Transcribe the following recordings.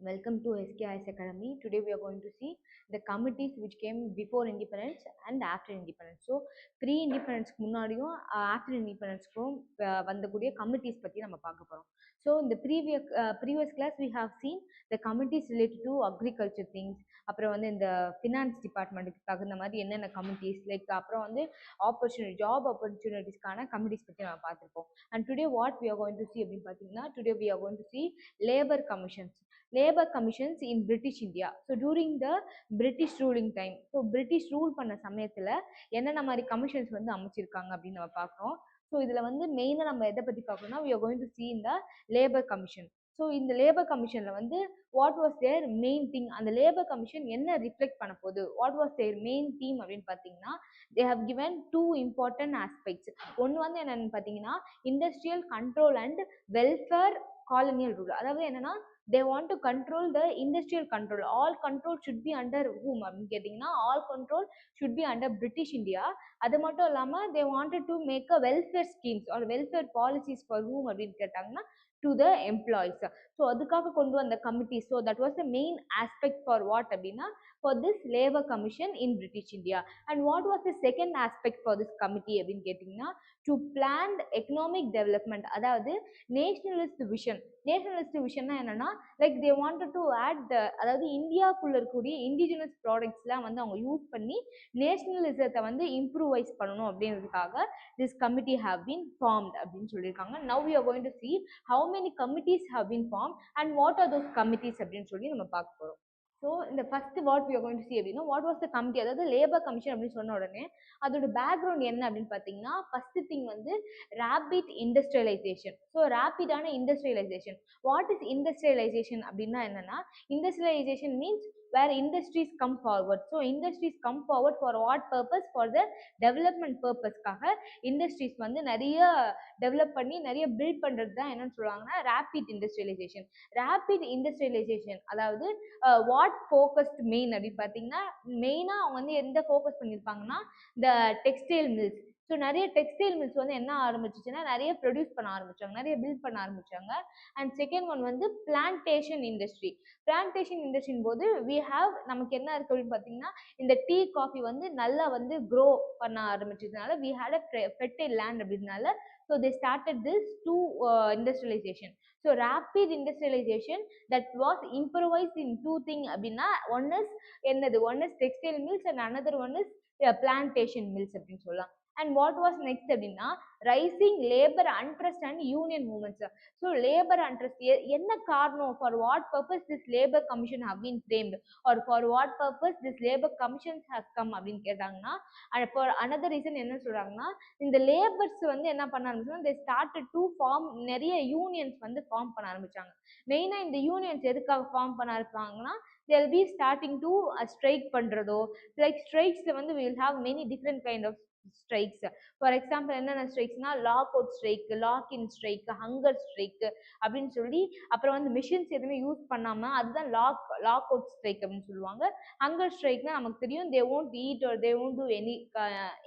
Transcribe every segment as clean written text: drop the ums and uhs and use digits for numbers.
Welcome to SKIS Academy. Today we are going to see the committees which came before independence and after independence. So pre-independence முன்னாடியும் after independence வந்தக்கூடிய committees பத்தி நம்ம பார்க்க போறோம். So in the previous class we have seen the committees related to agriculture things. அப்புறம் வந்து இந்த finance departmentக்கு தகுந்த மாதிரி என்னென்ன committees like அப்புறம் வந்து job opportunitiesக்கான committees பத்தி நம்ம பார்த்திருப்போம். And today what we are going to see அப்படின்னு பார்த்தீங்கன்னா today we are going to see labor commissions in British India. So during the British ruling time, so British rule பண்ண சமயத்துல என்னென்ன மாதிரி கமிஷன்ஸ் வந்து அமைச்சிருக்காங்க அப்படின்னு நம்ம பார்க்குறோம். ஸோ இதில் வந்து மெயினாக நம்ம எதை பற்றி பார்க்கணும்னா we are going to see in the labor commission. So இந்த லேபர் கமிஷனில் வந்து what was their main thing, அந்த லேபர் கமிஷன் என்ன ரிஃப்ளெக்ட் பண்ண போகுது, what was their main theme அப்படின்னு பார்த்தீங்கன்னா they have given two important aspects. ஒன்று வந்து என்னென்னு பார்த்தீங்கன்னா industrial control and welfare colonial rule. அதாவது என்னன்னா they want to control the industrial control. All control should be under whom அப்படின்னு கேட்டிங்கன்னா all control should be under British India. அது மட்டும் இல்லாமல் they wanted to make a welfare schemes or welfare policies for whom அப்படின்னு கேட்டாங்கன்னா to the employees. So அதுக்காக கொண்டு வந்த committee. So that was the main aspect for what அப்படின்னா for this labor commission in British India. And what was the second aspect for this committee அப்படின்னு கேட்டிங்கன்னா to plan economic development. அதாவது nationalist vision. Nationalist விஷன்னா என்னன்னா like they wanted to add the, அதாவது இந்தியாவுக்குள்ள இருக்கக்கூடிய indigenous ப்ராடக்ட்ஸ்லாம் வந்து அவங்க யூஸ் பண்ணி நேஷனலிசத்தை வந்து இம்ப்ரூவைஸ் பண்ணணும் அப்படின்றதுக்காக this committee have been formed அப்படின்னு சொல்லியிருக்காங்க. Now we are going to see how many committees have been formed and what are those committees அப்படின்னு சொல்லி நம்ம பார்க்க போறோம். ஸோ இந்த first what we are going to see அப்படின்னா வாட் வாஸ் த கமிட்டி, அதாவது லேபர் கமிஷன் அப்படின்னு சொன்ன உடனே அதோட பேக்ரவுண்ட் என்ன அப்படின்னு பார்த்தீங்கன்னா ஃபர்ஸ்ட் திங் வந்து ரேபிட் இண்டஸ்ட்ரியலைசேஷன். ஸோ ரேபிடான இண்டஸ்ட்ரியலைசேஷன். வாட் இஸ் இண்டஸ்ட்ரியலைசேஷன் அப்படின்னா என்னன்னா industrialisation means where industries come forward. So industries come forward for what purpose? For the development purpose காக industries வந்து நிறைய டெவலப் பண்ணி நிறைய பில்ட் பண்றது தான் என்னன்னு சொல்லுவாங்கன்னா ரேபிட் இண்டஸ்ட்ரியலைசேஷன். ரேபிட் இண்டஸ்ட்ரியலைசேஷன் அதாவது வாட் ஃபோக்கஸ்ட் மெயின் அப்படின்னு பார்த்தீங்கன்னா மெயினாக அவங்க வந்து எந்த ஃபோக்கஸ் பண்ணியிருப்பாங்கன்னா இந்த டெக்ஸ்டைல் மில்ஸ். ஸோ நிறைய டெக்ஸ்டைல் மில்ஸ் வந்து என்ன ஆரம்பிச்சிச்சுன்னா நிறைய ப்ரொடியூஸ் பண்ண ஆரம்பிச்சாங்க, நிறைய பில்ட் பண்ண ஆரம்பிச்சாங்க. அண்ட் செகண்ட் ஒன் வந்து பிளான்டேஷன் இண்டஸ்ட்ரி. பிளான்டேஷன் இண்டஸ்ட்ரின் போது வி ஹாவ் நமக்கு என்ன இருக்கு அப்படின்னு பார்த்தீங்கன்னா இந்த டீ காஃபி வந்து நல்லா வந்து க்ரோ பண்ண ஆரம்பிச்சதுனால we had a fertile land அப்படின்னால so they started this to industrialisation. So rapid industrialisation that was improvised in two thing அப்படின்னா ஒன் இஸ் என்னது, one is textile mills and another one is plantation mills அப்படின்னு சொல்லலாம். And what was next அப்படின்னா rising labour unrest and union movements. So labour unrest என்ன காரணம், for what purpose this labour commission have been framed or for what purpose this labour commissions have come அப்படின்னு கேட்டாங்கன்னா for another reason என்ன சொல்றாங்கன்னா இந்த labours வந்து என்ன பண்ண ஆரம்பிச்சாங்கன்னா தே ஸ்டார்டட் டு ஃபார்ம் நிறைய யூனியன்ஸ் வந்து ஃபார்ம் பண்ண ஆரம்பிச்சாங்க. மெயினாக இந்த யூனியன்ஸ் எதுக்காக ஃபார்ம் பண்ண இருப்பாங்கன்னா they'll be starting to strike பண்றதோ, லைக் ஸ்ட்ரைக்ஸ்ல வந்து we will have many different kind of strikes. For example என்னென்ன ஸ்ட்ரைக்ஸ்னா log out strike, log in strike, hunger strike அப்படின்னு சொல்லி அப்புறம் வந்து மிஷின்ஸ் எதுவுமே யூஸ் பண்ணாம அதுதான் லாக் அவுட் ஸ்ட்ரைக் அப்படின்னு சொல்லுவாங்க. ஹங்கர் ஸ்ட்ரைக்னா நமக்கு தெரியும் they won't eat or they won't do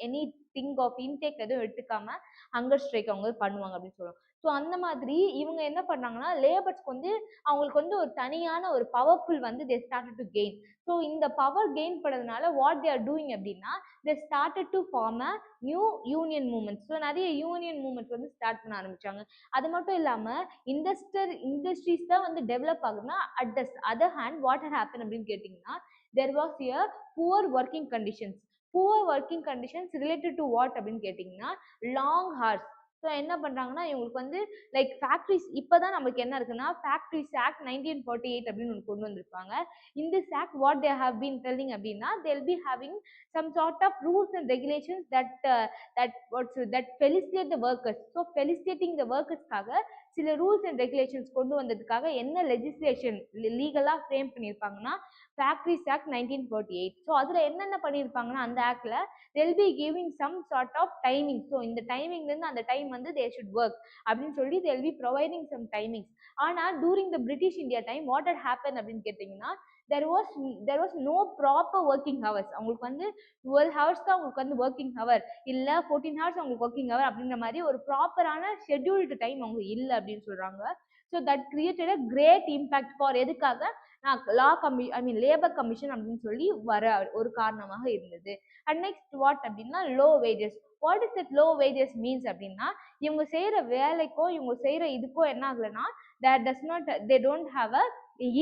any thing of intake எதுவும் எடுத்துக்காம ஹங்கர் ஸ்ட்ரைக் அவங்க பண்ணுவாங்க அப்படின்னு சொல்லுவாங்க. ஸோ அந்த மாதிரி இவங்க என்ன பண்ணாங்கன்னா லேபர்ஸ்க்கு வந்து அவங்களுக்கு வந்து ஒரு தனியான ஒரு பவர்ஃபுல் வந்து they started to gain. So இந்த பவர் கெயின் பண்ணதுனால வாட் தே ஆர் டூயிங் அப்படின்னா they started to form a new union movements. So நிறைய யூனியன் மூவ்மெண்ட்ஸ் வந்து ஸ்டார்ட் பண்ண ஆரம்பிச்சாங்க. அது மட்டும் இல்லாமல் இண்டஸ்ட்ரீஸ் தான் வந்து டெவலப் ஆகுதுன்னா at the other hand what happen அப்படின்னு கேட்டிங்கன்னா there was a poor working conditions. Poor working conditions related to what அப்படின்னு கேட்டிங்கன்னா லாங் ஹார்ஸ். ஸோ என்ன பண்ணுறாங்கன்னா இவங்களுக்கு வந்து லைக் ஃபேக்ட்ரிஸ் இப்போ தான் நம்மளுக்கு என்ன இருக்குன்னா ஃபேக்ட்ரிஸ் ஆக்ட் 1948 அப்படின்னு ஒன்று கொண்டு வந்திருப்பாங்க. In this act what they have been telling அப்படின்னா they'll be having some sort of rules and regulations that felicitate the workers. So felicitating the workersக்காக சில ரூல்ஸ் அண்ட் ரெகுலேஷன்ஸ் கொண்டு வந்ததுக்காக என்ன லெஜிஸ்லேஷன் லீகலாக ஃப்ரேம் பண்ணியிருப்பாங்கன்னா ஃபேக்ட்ரிஸ் ஆக்ட் 1948. ஸோ அதில் என்னென்ன பண்ணியிருப்பாங்கன்னா அந்த ஆக்டில் they'll be giving some sort of timing. So இந்த டைமிங்லேருந்து அந்த டைம் வந்து they should work அப்படின்னு சொல்லி they'll be providing some timings. ஆனால் during the British India time what had happened அப்படின்னு கேட்டிங்கன்னா there was no proper working hours. அவங்களுக்கு வந்து 12 hours தான் அவங்களுக்கு வந்து ஒர்க்கிங் ஹவர் இல்லை 14 hours அவங்களுக்கு ஒர்க்கிங் ஹவர் அப்படின்ற மாதிரி ஒரு ப்ராப்பரான ஷெட்யூல்டு டைம் அவங்க இல்லை அப்படின்னு சொல்கிறாங்க. So that created a great impact for எதுக்காக லேபர் கமிஷன் அப்படின்னு சொல்லி வர ஒரு காரணமாக இருந்தது. அண்ட் நெக்ஸ்ட் வாட் அப்படின்னா low wages. What is that low wages means அப்படின்னா இவங்க செய்யற வேலைக்கோ இவங்க செய்யற இதுக்கோ என்ன ஆகலைன்னா they don't have a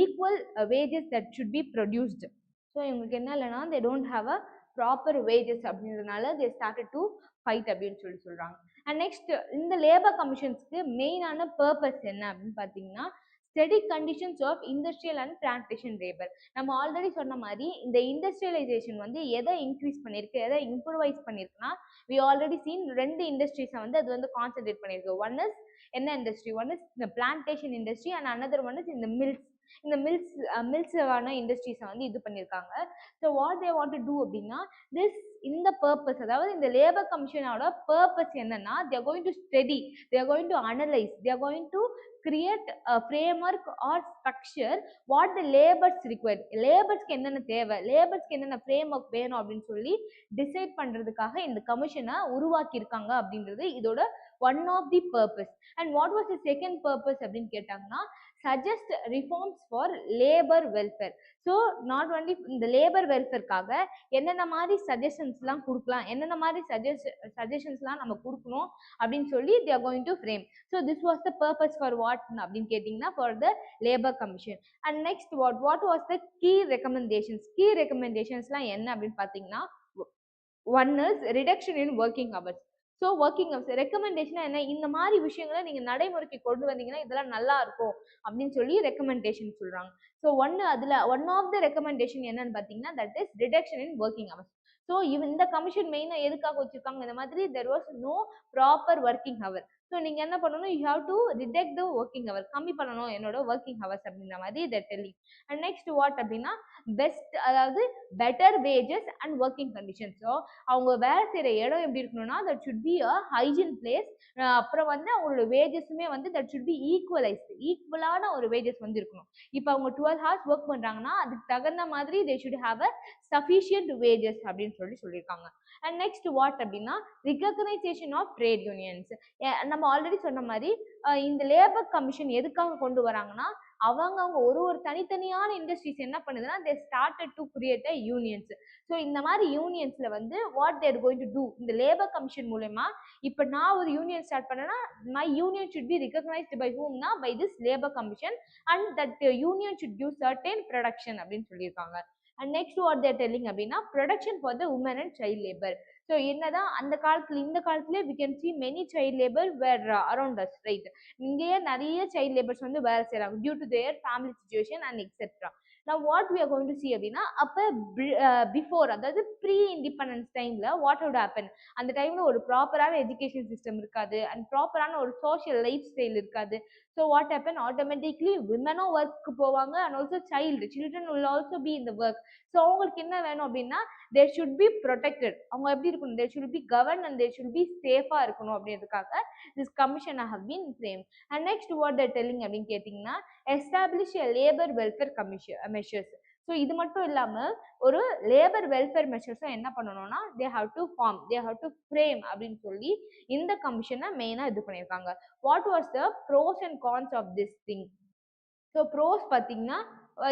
equal wages that should be produced. So இவங்களுக்கு என்ன இல்லைன்னா they don't have a proper wages அப்படின்றதுனால they started to fight அப்படின்னு சொல்லி சொல்றாங்க. அண்ட் நெக்ஸ்ட் இந்த லேபர் கமிஷன்ஸ்க்கு மெயினான பர்பஸ் என்ன அப்படின்னு பார்த்தீங்கன்னா steady conditions of industrial and plantation labour. நம்ம ஆல்ரெடி சொன்ன மாதிரி இந்த இண்டஸ்ட்ரியலைசேஷன் வந்து எதை இன்க்ரீஸ் பண்ணியிருக்கு, எதை இம்ப்ரூவைஸ் பண்ணியிருக்குன்னா வி ஆல்ரெடி சீன் 2 இண்டஸ்ட்ரீஸை வந்து அது வந்து கான்சென்ட்ரேட் பண்ணியிருக்கு. ஒன் இஸ் என்ன இண்டஸ்ட்ரி, ஒன் இஸ் இந்த plantation industry and another one is இந்த மில்ஸ். இந்த மில்ஸான இண்டஸ்ட்ரீஸை வந்து இது பண்ணியிருக்காங்க. So what they want to do அப்படின்னா இந்த பர்பஸ், அதாவது இந்த லேபர் கமிஷனோட பர்பஸ் என்னன்னா they are going to study, they are going to analyze, they are going to create a framework or structure what the laborers required. லேபர்ஸ்க்கு என்னென்ன தேவை, லேபர்ஸ்க்கு என்னென்ன framework வேணும் அப்படின்னு சொல்லி டிசைட் பண்றதுக்காக இந்த கமிஷனை உருவாக்கி இருக்காங்க அப்படின்றது இதோட one of the purpose. And what was the second purpose அப்படின்னு கேட்டாங்கன்னா suggest reforms for labour welfare. So not only இந்த லேபர் வெல்ஃபேர்க்காக என்னென்ன மாதிரி சஜஷன்ஸ்லாம் கொடுக்கலாம், என்னென்ன மாதிரி சஜஷன்ஸ்லாம் நம்ம கொடுக்கணும் அப்படின்னு சொல்லி they are going to frame. So this was the purpose for what அப்படின்னு கேட்டிங்கன்னா for the labor commission. And next what was the key recommendations. Key recommendationsலாம் என்ன அப்படின்னு பார்த்தீங்கன்னா one is reduction in working hours. So working hours recommendation என்ன, இந்த மாதிரி விஷயங்களை நீங்கள் நடைமுறைக்கு கொண்டு வந்தீங்கன்னா இதெல்லாம் நல்லா இருக்கும் அப்படின்னு சொல்லி ரெக்கமெண்டேஷன் சொல்கிறாங்க. ஸோ அதில் ஒன் ஆஃப் த ரெக்கமெண்டேஷன் என்னன்னு பார்த்தீங்கன்னா that is reduction in working hours. So இந்த கமிஷன் மெயினாக எதுக்காக வச்சுருக்காங்க, இந்த மாதிரி there was no proper working hour. So நீங்கள் என்ன பண்ணணும், you have to reduct the working hour, கம்மி பண்ணணும் என்னோட ஒர்க்கிங் ஹவர்ஸ் அப்படின்ற மாதிரி that telling. And next what அப்படின்னா பெஸ்ட், அதாவது better wages and working condition. So அவங்க வேலை செய்கிற இடம் எப்படி இருக்கணும்னா that should be a hygiene place. அப்புறம் வந்து அவங்களோட வேஜஸுமே வந்து தட் ஷுட் பி ஈக்குவலான ஒரு வேஜஸ் வந்து இருக்கணும். இப்போ அவங்க 12 hours ஒர்க் பண்ணுறாங்கன்னா அதுக்கு தகுந்த மாதிரி they should have a sufficient wages அப்படின்னு சொல்லியிருக்காங்க. அண்ட் நெக்ஸ்ட் வாட் அப்படின்னா ரிகக்னைசேஷன் ஆஃப் ட்ரேட் யூனியன்ஸ். நம்ம ஆல்ரெடி சொன்ன மாதிரி இந்த லேபர் கமிஷன் எதுக்காக கொண்டு வராங்கன்னா அவங்க ஒரு தனித்தனியான இண்டஸ்ட்ரீஸ் என்ன பண்ணுதுன்னா they started to create a unions. So இந்த மாதிரி யூனியன்ஸ்ல வந்து what they are going to do, இந்த லேபர் கமிஷன் மூலமா இப்போ நான் ஒரு யூனியன் ஸ்டார்ட் பண்ணேன்னா my union should be recognized by whom na by this labor commission and that union should give certain production அப்படின்னு சொல்லியிருக்காங்க. And next what they're telling அப்படின்னா production for the women and child labour. So என்னதான் அந்த காலத்தில் இந்த காலத்துல we can see many child labor were around us, right? இங்கேயே நிறைய சைல்ட் லேபர்ஸ் வந்து வேலை செய்கிறாங்க due to their family situation and etcetera. Now what we are going to see அப்படின்னா அப்போ பிஃபோர், அதாவது ப்ரீ இண்டிபெண்டன்ஸ் டைமில் வாட் would happen, அந்த டைமில் ஒரு ப்ராப்பரான எஜுகேஷன் சிஸ்டம் இருக்காது அண்ட் ப்ராப்பரான ஒரு சோஷியல் லைஃப் ஸ்டைல் இருக்காது. ஸோ வாட் ஹேப்பன், ஆட்டோமேட்டிக்லி விமனும் ஒர்க்கு போவாங்க and also children will also be in the work. So அவங்களுக்கு என்ன வேணும் அப்படின்னா they should be protected, அவங்க எப்படி இருக்கணும், they should be governed and they should be சேஃபாக இருக்கணும் அப்படின்றதுக்காக this commission have been framed. And next what they're telling அப்படின்னு கேட்டிங்கன்னா establish a labor welfare commission measures. So இது மட்டும் இல்லாமல் ஒரு லேபர் வெல்ஃபேர் மெஷர்ஸும் என்ன பண்ணணும்னா they have to frame அப்படின்னு சொல்லி இந்த கமிஷனை மெயினாக இது பண்ணியிருக்காங்க. What was the pros and cons of this thing. So pros பார்த்தீங்கன்னா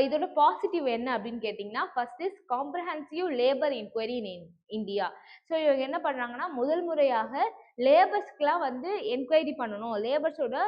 இதோட பாசிட்டிவ் என்ன அப்படின்னு கேட்டிங்கன்னா first is comprehensive labour enquiry in India. So இவங்க என்ன பண்ணுறாங்கன்னா முதல் முறையாக லேபர்ஸ்க்கெலாம் வந்து என்கொயரி பண்ணணும், லேபர்ஸோட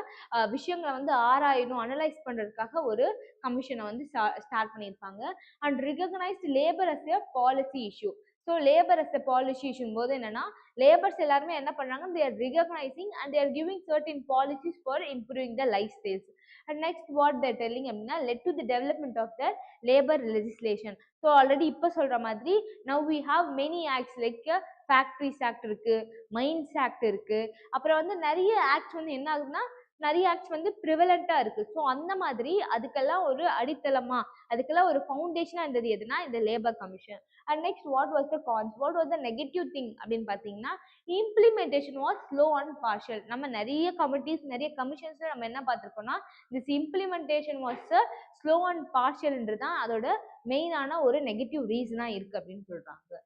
விஷயங்களை வந்து ஆராயணும், அனலைஸ் பண்ணுறதுக்காக ஒரு கமிஷனை வந்து ஸ்டார்ட் பண்ணியிருப்பாங்க. And recognised labour as a policy issue. So labour as a policy இஷ்யூம் போது என்னன்னா லேபர்ஸ் எல்லாருமே என்ன பண்ணுறாங்க, they are recognizing and they are giving certain policies for improving the lifestyles. And next what they are telling அப்படின்னா led to the development of the labor legislation. So already இப்போ சொல்கிற மாதிரி now we have many acts like factories act இருக்கு, mines act இருக்கு, அப்புறம் வந்து நிறைய acts வந்து என்ன ஆகுதுன்னா நிறைய ஆக்ட்ஸ் வந்து ப்ரிவலண்ட்டாக இருக்குது. ஸோ அந்த மாதிரி அதுக்கெல்லாம் ஒரு அடித்தளமாக, அதுக்கெல்லாம் ஒரு ஃபவுண்டேஷனாக இருந்தது எதுனா இந்த labour commission. And next what was the cons, what was the negative thing அப்படின்னு பார்த்தீங்கன்னா implementation was slow and partial. நம்ம நிறைய கமிட்டிஸ் நிறைய கமிஷன்ஸில் நம்ம என்ன பார்த்துருக்கோம்னா this implementation was slow and பார்ஷியல்ன்றது தான் அதோட மெயினான ஒரு நெகட்டிவ் ரீசனாக இருக்குது அப்படின்னு சொல்கிறாங்க.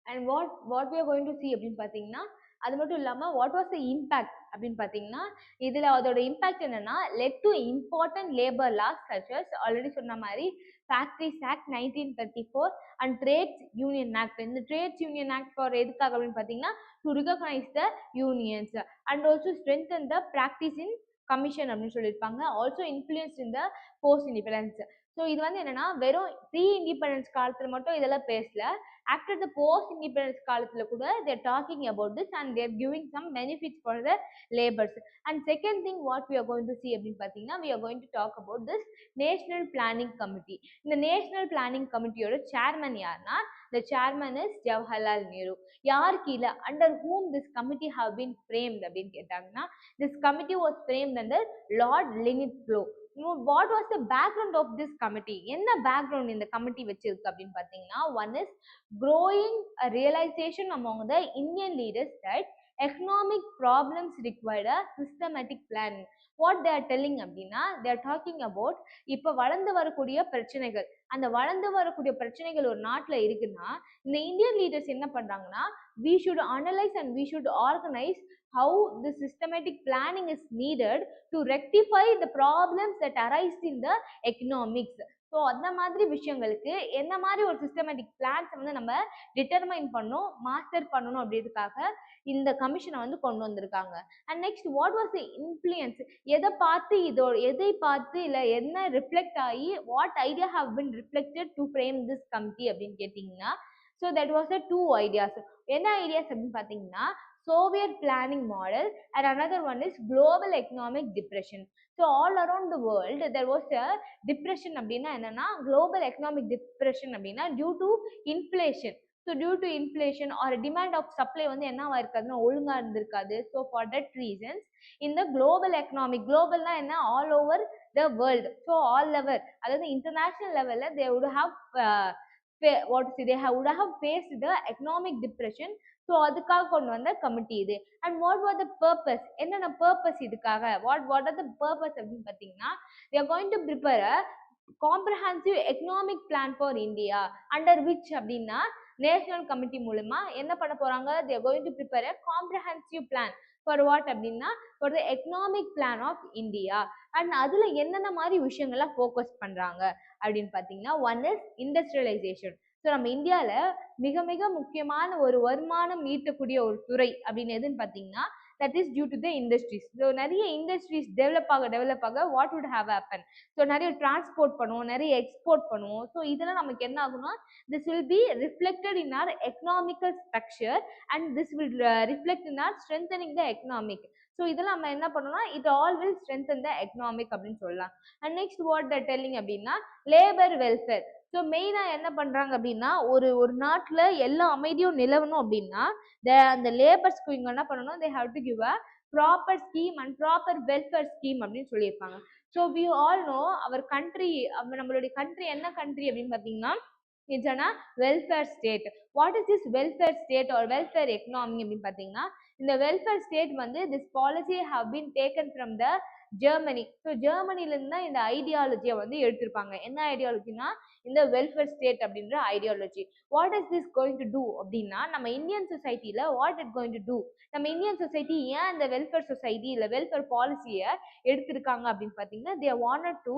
And what we are going to see அப்படின்னு பார்த்தீங்கன்னா, அது மட்டும் இல்லாம வாட் வாஸ் த இம்பாக்ட் அப்படின்னு பார்த்தீங்கன்னா, இதுல அதோட இம்பாக்ட் என்னன்னா led to important labour laws such as already சொன்ன மாதிரி factories act 1934 and trades union act. இந்த ட்ரேட்ஸ் யூனியன் ஆக்ட் ஃபார் எதுக்காக அப்படின்னு பார்த்தீங்கன்னா to recognise the unions and also strengthen the practice in commission அப்படின்னு சொல்லியிருப்பாங்க. Also influence in the post independence. So இது வந்து என்னன்னா வெறும் ப்ரீ இண்டிபெண்டன்ஸ் காலத்தில் மட்டும் இதெல்லாம் பேசல, ஆஃப்டர் த போஸ்ட் இண்டிபெண்டன்ஸ் காலத்தில் கூட they're talking about this and they're giving some benefits for the labours. And second thing what we are going to see அப்படின்னு பார்த்தீங்கன்னா we are going to talk about this national planning committee. இந்த national planning கமிட்டியோட chairman யாருன்னா the chairman is Jawaharlal Nehru. யார் கீழே under whom this committee have been framed அப்படின்னு கேட்டாங்கன்னா this committee was framed under Lord Linlithgow. What was the background of this committee? என்ன background இந்த committee வச்சிருக்கு அப்படின்னு பார்த்தீங்கன்னா one is growing a realization among the Indian leaders that economic problems required a systematic plan. What they are telling அப்படின்னா they are talking about இப்போ வளர்ந்து வரக்கூடிய பிரச்சனைகள், அந்த வளர்ந்து வரக்கூடிய பிரச்சனைகள் ஒரு நாட்டில் இருக்குன்னா இந்த இந்தியன் லீடர்ஸ் என்ன பண்றாங்கன்னா we should analyze and we should organize how the systematic planning is needed to rectify the problems that arise in the economics. So அந்த மாதிரி விஷயங்களுக்கு என்ன மாதிரி ஒரு சிஸ்டமேட்டிக் பிளான்ஸ் வந்து நம்ம டிட்டர்மைன் பண்ணணும், மாஸ்டர் பண்ணணும் அப்படின்றதுக்காக இந்த கமிஷனை வந்து கொண்டு வந்திருக்காங்க. And next what was the influence, எதை பார்த்து இல்லை என்ன ரிஃப்ளெக்ட் ஆகி what idea have been reflected to frame this committee அப்படின்னு கேட்டிங்கன்னா so that was the two ideas. என்ன ஐடியாஸ் அப்படின்னு பார்த்தீங்கன்னா Soviet planning model and another one is global economic depression. So all around the world there was a depression அப்படின்னா என்னன்னா global economic depression அப்படின்னா due to inflation. So due to inflation or demand of supply வந்து என்னவா இருக்காதுன்னா ஒழுங்கா இருந்திருக்காது. So for that reasons in the global economic, globalனா என்ன all over the world, so all level அதாவது international level they would have would have faced the economic depression. So அதுக்காக கொண்டு வந்த committee இது. And what what the purpose, என்னென்ன purpose இதுக்காக, what are the purpose அப்படின்னு பார்த்தீங்கன்னா they are going to prepare a comprehensive economic plan for India under which அப்படின்னா national committee மூலமா என்ன பண்ண போறாங்க, they are going to prepare a comprehensive plan for what அப்படின்னா for the economic plan of India. And அதுல என்னென்ன மாதிரி விஷயங்கள்லாம் ஃபோக்கஸ் பண்றாங்க அப்படின்னு பார்த்தீங்கன்னா one is industrialization. ஸோ நம்ம இந்தியாவில் மிக மிக முக்கியமான ஒரு வருமானம் ஈட்டக்கூடிய ஒரு துறை அப்படின்னு எதுன்னு பார்த்தீங்கன்னா that is due to the industries. So நிறைய இண்டஸ்ட்ரீஸ் டெவலப் ஆக what would have happen, so நிறைய டிரான்ஸ்போர்ட் பண்ணுவோம், நிறைய எக்ஸ்போர்ட் பண்ணுவோம். ஸோ இதெல்லாம் நமக்கு என்ன ஆகும்னா this will be reflected in our economical structure and this will reflect in our strengthening the economic. So இதெல்லாம் நம்ம என்ன பண்ணணும்னா it all will strengthen the economic அப்படின்னு சொல்லலாம். And next what the telling அப்படின்னா லேபர் வெல்ஃபேர். ஸோ மெயினாக என்ன பண்ணுறாங்க அப்படின்னா ஒரு நாட்டில் எல்லா அமைதியும் நிலவணும் அப்படின்னா அந்த லேபர்ஸ்க்கு இங்கே என்ன பண்ணணும், they have to give a proper scheme and proper welfare scheme அப்படின்னு சொல்லியிருப்பாங்க. So we all know our country, நம்மளுடைய கண்ட்ரி என்ன கண்ட்ரி அப்படின்னு பார்த்தீங்கன்னா it's a welfare state. What is this welfare state or welfare economy அப்படின்னு பார்த்தீங்கன்னா இந்த welfare state வந்து this policy have been taken from the Germany. So ஜெர்மனிலேருந்து தான் இந்த ஐடியாலஜியை வந்து எடுத்திருப்பாங்க. என்ன ஐடியாலஜினா இந்த வெல்ஃபேர் ஸ்டேட் அப்படின்ற ideology. What is this going to do அப்படின்னா நம்ம இந்தியன் சொசைட்டியில் what it going to do, நம்ம இந்தியன் சொசைட்டி ஏன் இந்த வெல்ஃபேர் சொசைட்டி இல்லை வெல்ஃபேர் பாலிசியை எடுத்திருக்காங்க அப்படின்னு பார்த்தீங்கன்னா they wanted to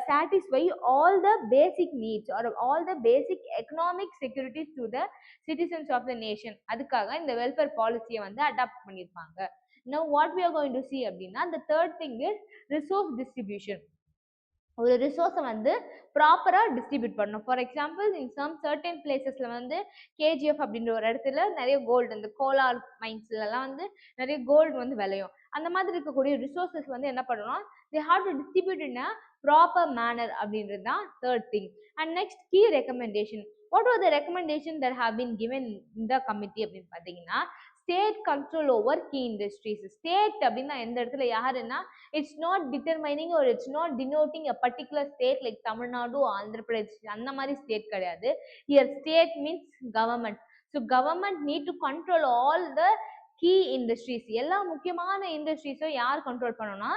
satisfy all the basic needs or all the basic economic securities to the citizens of the nation. அதுக்காக இந்த வெல்ஃபேர் பாலிசியை வந்து அடாப்ட் பண்ணியிருப்பாங்க. Now what we are going to see அப்படின்னா the third thing is resource distribution. ஒரு ரிசோர்ஸை வந்து ப்ராப்பராக distribute பண்ணணும். For example in some certain பிளேசஸில் வந்து கேஜிஎஃப் அப்படின்ற ஒரு இடத்துல நிறைய கோல்டு, அந்த கோலார் மைன்ஸ்லலாம் வந்து நிறைய கோல்டு வந்து விளையும். அந்த மாதிரி இருக்கக்கூடிய ரிசோர்ஸஸ் வந்து என்ன பண்ணணும், they have to distribute in a proper manner அப்படின்றது தான் third thing. And next key recommendation. What are the recommendation that have been given in the committee அப்படின்னு பார்த்தீங்கன்னா state control over key industries. State அப்படின்னா எந்த இடத்துல யாருன்னா it's not determining ஒரு it's not denoting a particular state like Tamil Nadu, Andhra Pradesh அந்த மாதிரி state கிடையாது. Here state means government. So government need to control all the key industries. எல்லா முக்கியமான இண்டஸ்ட்ரீஸும் யார் கண்ட்ரோல் பண்ணணும்னா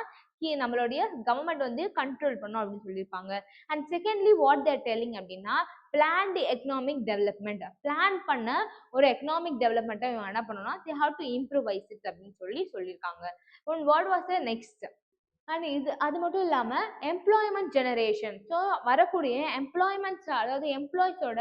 நம்மளுடைய கவர்மெண்ட் வந்து கண்ட்ரோல் பண்ணும் அப்படின்னு சொல்லியிருப்பாங்க. And secondly what they're telling அப்படின்னா பிளான்டு எக்கனாமிக் டெவலப்மெண்ட், பிளான் பண்ண ஒரு எக்கனாமிக் டெவலப்மெண்ட்டை இவங்க என்ன பண்ணணும்னா they have to improvise it அப்படின்னு சொல்லியிருக்காங்க. and what was the next? And அது மட்டும் இல்லாமல் எம்ப்ளாய்மெண்ட் ஜெனரேஷன், ஸோ வரக்கூடிய எம்ப்ளாய்மெண்ட்ஸ், அதாவது எம்ப்ளாயிஸோட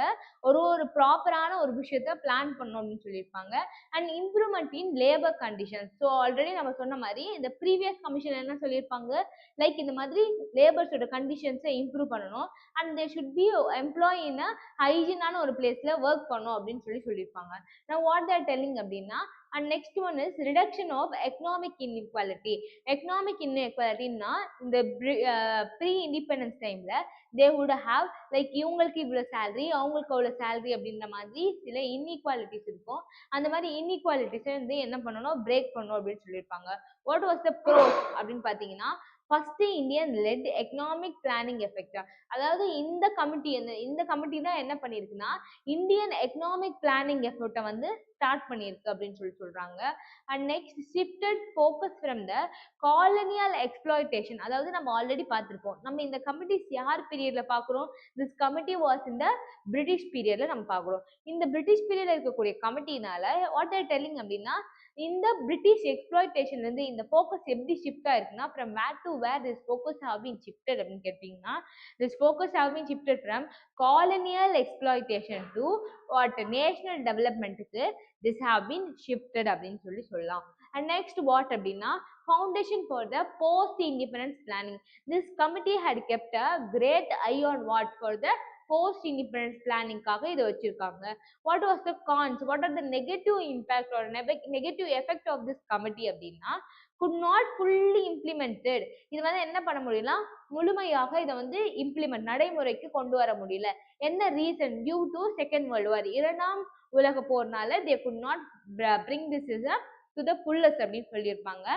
ஒரு ப்ராப்பரான ஒரு விஷயத்த பிளான் பண்ணணும் அப்படின்னு சொல்லியிருப்பாங்க. And improvement in labour conditions, so already நம்ம சொன்ன மாதிரி இந்த ப்ரீவியஸ் கமிஷன் என்ன சொல்லியிருப்பாங்க, லைக் இந்த மாதிரி லேபர்ஸோட கண்டிஷன்ஸை இம்ப்ரூவ் பண்ணணும் and they should be employ in ஹைஜீனான ஒரு பிளேஸில் ஒர்க் பண்ணணும் அப்படின்னு சொல்லியிருப்பாங்க. நான் வாட் தேர் டெல்லிங் அப்படின்னா and next one is reduction of economic inequality. Economic இன்இக்வாலிட்டின்னா இந்த ப்ரீ இண்டிபெண்டன்ஸ் டைம்ல தே வுட் ஹாவ் லைக் இவங்களுக்கு இவ்வளோ சேலரி அவங்களுக்கு அவ்வளோ சேலரி அப்படின்ற மாதிரி சில இன்இக்வாலிட்டிஸ் இருக்கும். அந்த மாதிரி இன்இக்வாலிட்டிஸை வந்து என்ன பண்ணணும், பிரேக் பண்ணணும் அப்படின்னு சொல்லியிருப்பாங்க. வாட் வாஸ் த ப்ரோஸ் அப்படின்னு பார்த்தீங்கன்னா first Indian let economic planning effect, அதாவது இந்த கமிட்டி தான் என்ன பண்ணியிருக்குன்னா இந்தியன் எக்கனாமிக் பிளானிங் எஃபெக்டை வந்து ஸ்டார்ட் பண்ணியிருக்கு அப்படின்னு சொல்றாங்க. And next shifted focus from the colonial exploitation, அதாவது நம்ம ஆல்ரெடி பார்த்துருப்போம். நம்ம இந்த கமிட்டிஸ் யார் பீரியட்ல பார்க்குறோம், திஸ் கமிட்டி வாஸ் இந்த பிரிட்டிஷ் பீரியட்ல நம்ம பார்க்குறோம். இந்த பிரிட்டிஷ் பீரியட்ல இருக்கக்கூடிய கமிட்டினால வாட் ஆர் டெல்லிங் அப்படின்னா இந்த பிரிட்டிஷ் எக்ஸ்ப்ளாய்டேஷன்லேருந்து இந்த ஃபோக்கஸ் எப்படி ஷிஃப்ட் ஆயிருக்குன்னா from where to where this focus have been shifted அப்படின்னு கேட்டிங்கன்னா this focus have been shifted from colonial exploitation to what national டெவலப்மெண்ட்டுக்கு திஸ் ஹவ் பீன் ஷிஃப்டட் அப்படின்னு சொல்லலாம். அண்ட் நெக்ஸ்ட் வாட் அப்படின்னா foundation for the post independence planning, this committee had kept a great eye on what for the post independence பிளானிங்காக இதை வச்சிருக்காங்க. What was the cons, what are the negative impact or negative effect of this committee அப்படின்னா could not fully implemented, இது வந்து என்ன பண்ண முடியல, முழுமையாக இதை வந்து இம்ப்ளிமெண்ட் நடைமுறைக்கு கொண்டு வர முடியல. என்ன reason, due to second world war, இரண்டாம் உலக போர்னால they could not bring this is a to the fullest அப்படின்னு சொல்லியிருப்பாங்க.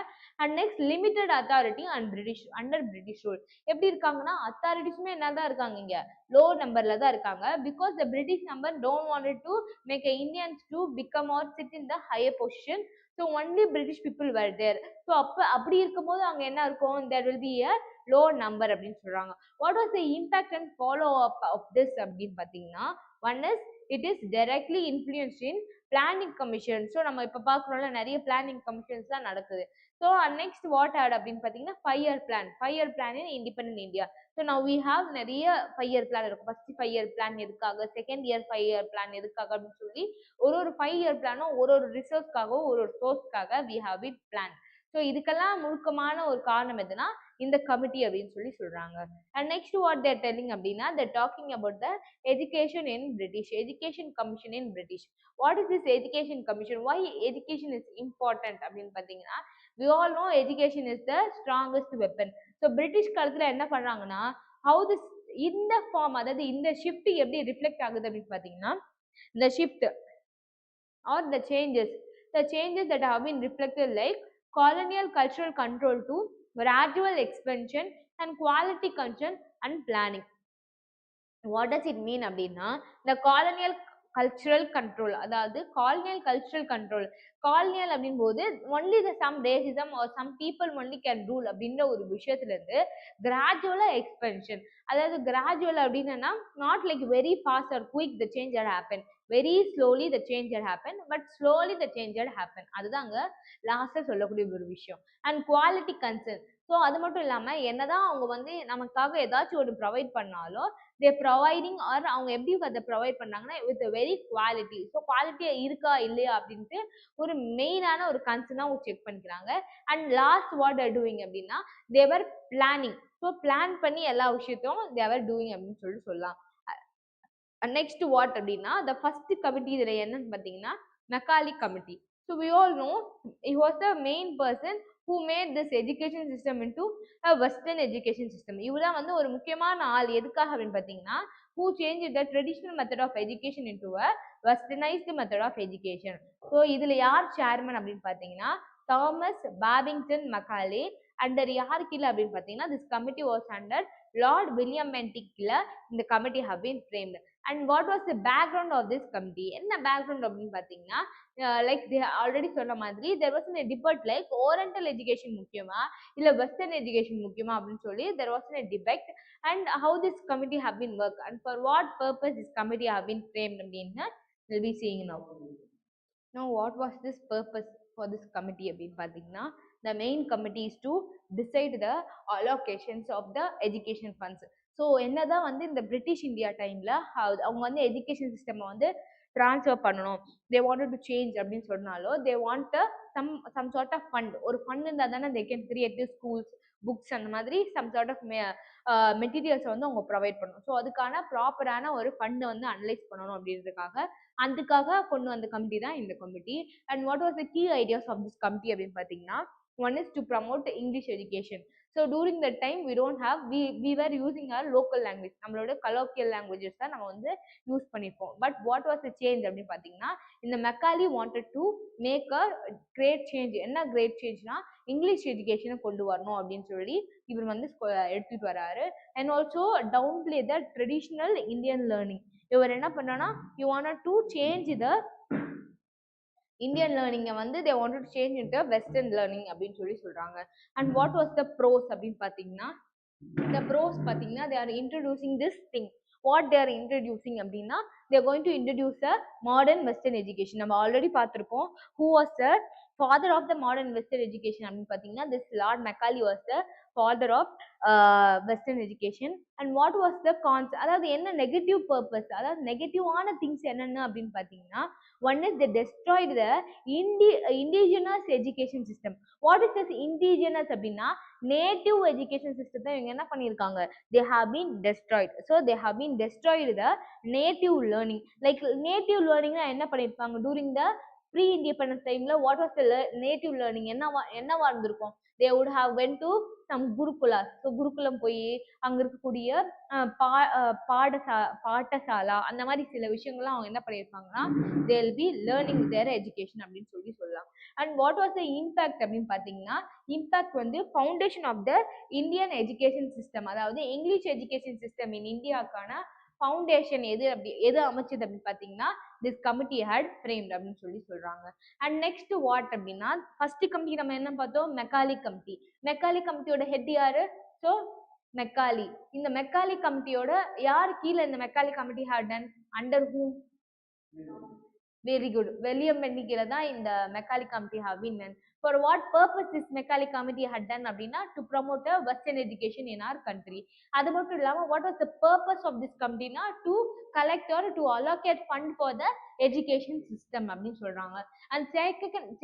And next limited authority and under British rule, எப்படி இருக்காங்கன்னா அத்தாரிட்டிஸுமே என்ன தான் இருக்காங்க, இங்க லோ நம்பர்ல தான் இருக்காங்க. Because the British number don't wanted to make Indians to become or sit in the higher position, so only British people were there. So அப்படி இருக்கும்போது அங்கே என்ன இருக்கும், there will be a low number அப்படின்னு சொல்றாங்க. What was the impact and follow up of this அப்படின்னு பார்த்தீங்கன்னா one is it is directly influence in planning commission. So நம்ம இப்போ பார்க்குறோம்ல நிறைய பிளானிங் கமிஷன்ஸ் தான் நடக்குது. ஸோ நெக்ஸ்ட் வாட் ஆட் அப்படின்னு பார்த்தீங்கன்னா 5 year plan in independent India. So now we have நிறைய 5 year பிளான் இருக்கும். ஃபர்ஸ்ட் 5 year பிளான் எதுக்காக, செகண்ட் இயர் 5 year பிளான் எதுக்காக அப்படின்னு சொல்லி ஒரு 5 year பிளானும் ஒரு ரிசோர்ஸ்க்காகவும் ஒரு சோர்ஸ்க்காக we have it plan. So இதுக்கெல்லாம் முழுக்கமான ஒரு காரணம் எதுனா இந்த கமிட்டி அப்படின்னு சொல்றாங்க. And next what they're telling அப்படின்னா they're talking about the education in British, education commission in British. What is this education commission, why education is important அப்படின்னு பார்த்தீங்கன்னா we all know education is the strongest weapon. So British காலத்தில் என்ன பண்ணுறாங்கன்னா how this இந்த form, அதாவது இந்த shift எப்படி reflect ஆகுது அப்படின்னு பார்த்தீங்கன்னா the shift or the changes that have been reflected like colonial cultural control to gradual expansion and quality control and planning. What does it mean அப்படின்னா the colonial கல்ச்சுரல் கண்ட்ரோல், அதாவது colonial cultural control, colonial அப்படின் போது only the some racism or some people only can rule அப்படின்ற ஒரு விஷயத்துல இருந்து கிராஜுவலா expansion, அதாவது கிராஜுவல் அப்படின்னா not like very fast or quick the change had happen, very slowly the change had happen, but slowly the change had happen. அதுதான் அங்கே லாஸ்ட்டாக சொல்லக்கூடிய ஒரு விஷயம். அண்ட் குவாலிட்டி கன்சர்ன், ஸோ அது மட்டும் இல்லாமல் என்னதான் அவங்க வந்து நமக்காக ஏதாச்சும் ஒரு ப்ரொவைட் பண்ணாலும் தே ப்ரொவைடிங் ஆர் அவங்க எப்படி அதை ப்ரொவைட் பண்ணாங்கன்னா வித் வெரி குவாலிட்டி. ஸோ குவாலிட்டியாக இருக்கா இல்லையா அப்படின்ட்டு ஒரு மெயினான ஒரு கன்சர்னாக அவங்க செக் பண்ணிக்கிறாங்க. And last what are doing அப்படின்னா தேவர் பிளானிங், ஸோ பிளான் பண்ணி எல்லா விஷயத்தையும் தேவர் டூயிங் அப்படின்னு சொல்லலாம். நெக்ஸ்ட் வாட் அப்படின்னா த ஃபர்ஸ்ட் கமிட்டி இதில் என்னன்னு பார்த்தீங்கன்னா Macaulay committee. So we all know he was the main person who made this education system into a western education system. இவர் தான் வந்து ஒரு முக்கியமான ஆள், எதுக்காக அப்படின்னு பார்த்தீங்கன்னா who changed the traditional method of education into a westernized method of education. So இதில் யார் சேர்மன் அப்படின்னு பார்த்தீங்கன்னா தாமஸ் பாபிங்டன் மெக்காலே. அண்டர் யார் கீழே அப்படின்னு பார்த்தீங்கன்னா this committee was under Lord William Bentinck கீழே இந்த committee have been framed. And what was the background of this committee? என்ன பேக்ரவுண்ட் அப்படின்னு பார்த்தீங்கன்னா லைக் தே ஆல்ரெடி சொன்ன மாதிரி there was a debate like oriental education முக்கியமா இல்ல western education முக்கியமா அப்படின்னு சொல்லி there was a debate and how this committee have been work and for what purpose this committee have been framed அப்படின்னு we'll be seeing now. Now what was this purpose for this committee அப்படின்னு பார்த்தீங்கன்னா the main committee is to decide the allocations of the education funds. So என்னதான் வந்து இந்த British India டைம்ல அவங்க வந்து education system வந்து ட்ரான்ஸ்ஃபர் பண்ணணும், தே வாண்டட் டு சேஞ்ச் அப்படின்னு சொன்னாலும் they want some sort of fund. ஒரு ஃபண்ட் இருந்தால் தானே they can create schools, books அந்த மாதிரி சம் சார்ட் ஆஃப் மெட்டீரியல்ஸை வந்து அவங்க ப்ரொவைட் பண்ணணும். ஸோ அதுக்கான ப்ராப்பரான ஒரு ஃபண்டை வந்து அனலைஸ் பண்ணணும் அப்படின்றதுக்காக அதுக்காக கொண்டு வந்த கமிட்டி தான் இந்த committee. And what was the key ideas of this committee அப்படின்னு பார்த்தீங்கன்னா, one is to promote English education. So during that time we don't have, we were using our local language, நம்மளோட colloquial languages தான் நம்ம வந்து use பண்ணிப்போம். But what was the change அப்படின்னு பார்த்தீங்கன்னா, இந்த Macaulay wanted to make a great change. என்ன great changeனா English எஜுகேஷனை கொண்டு வரணும் அப்படின்னு சொல்லி இவர் வந்து எடுத்துட்டு வராரு. And also downplay the traditional Indian learning. இவர் என்ன பண்ணானா, he wanted to change the Indian லேர்னிங்கை வந்து they wanted to change into western learning அப்படின்னு சொல்லி சொல்றாங்க. And what was the pros அப்படின்னு பார்த்தீங்கன்னா, the pros பார்த்தீங்கன்னா they are introducing this thing. what they are introducing அப்படின்னா they are going to introduce a modern western education. நம்ம already பார்த்திருப்போம் who was the father of the modern western education அப்படின்னு பார்த்தீங்கன்னா this Lord Macaulay was the father of western education. and what was the cons, அதாவது என்ன negative purpose, அதாவது நெகட்டிவான things என்னென்ன அப்படின்னு பார்த்தீங்கன்னா, one is they destroyed the indigenous education system. what is this indigenous அப்படின்னா நேட்டிவ் எஜுகேஷன் சிஸ்டத்தை இவங்க என்ன பண்ணியிருக்காங்க, they have been destroyed. so they have been destroyed the native learning. like native learning என்ன பண்ணியிருப்பாங்க during the pre independence timeல, what was the native learning என்னவா இருந்திருக்கும், they would have went to some gurukula. So குருகுலம் போய் அங்க இருக்கக்கூடிய பாடசாலா அந்த மாதிரி சில விஷயங்கள்லாம் அவங்க என்ன பண்ணியிருப்பாங்கன்னா they will be learning their education அப்படின்னு சொல்லலாம். And what was the impact அப்படின்னு பார்த்தீங்கன்னா, இம்பேக்ட் வந்து foundation of the Indian education system, அதாவது இங்கிலீஷ் எஜுகேஷன் சிஸ்டம் இன் இந்தியாவுக்கான ஃபவுண்டேஷன் எது அமைச்சது அப்படின்னு பார்த்தீங்கன்னா திஸ் கமிட்டி ஹேட் ஃப்ரேம்ட் அப்படின்னு சொல்றாங்க. அண்ட் நெக்ஸ்ட் வாட் அப்படின்னா, ஃபர்ஸ்ட் கமிட்டி நம்ம என்ன பார்த்தோம், மெக்காலி கமிட்டி. மெக்காலி கமிட்டியோட ஹெட் யாரு, ஸோ மெக்காலி. இந்த மெக்காலி கமிட்டியோட யார் கீழே இந்த Macaulay committee had done, under whom, very good, William Bentinck கீழே தான் இந்த Macaulay committee have been done. For what purpose this Macaulay committee had done அப்படின்னா, to promote a western education in our country. அது மட்டும் இல்லாம what was the purpose of this committee னா to collect or to allocate fund for the education system அப்படின்னு சொல்றாங்க. and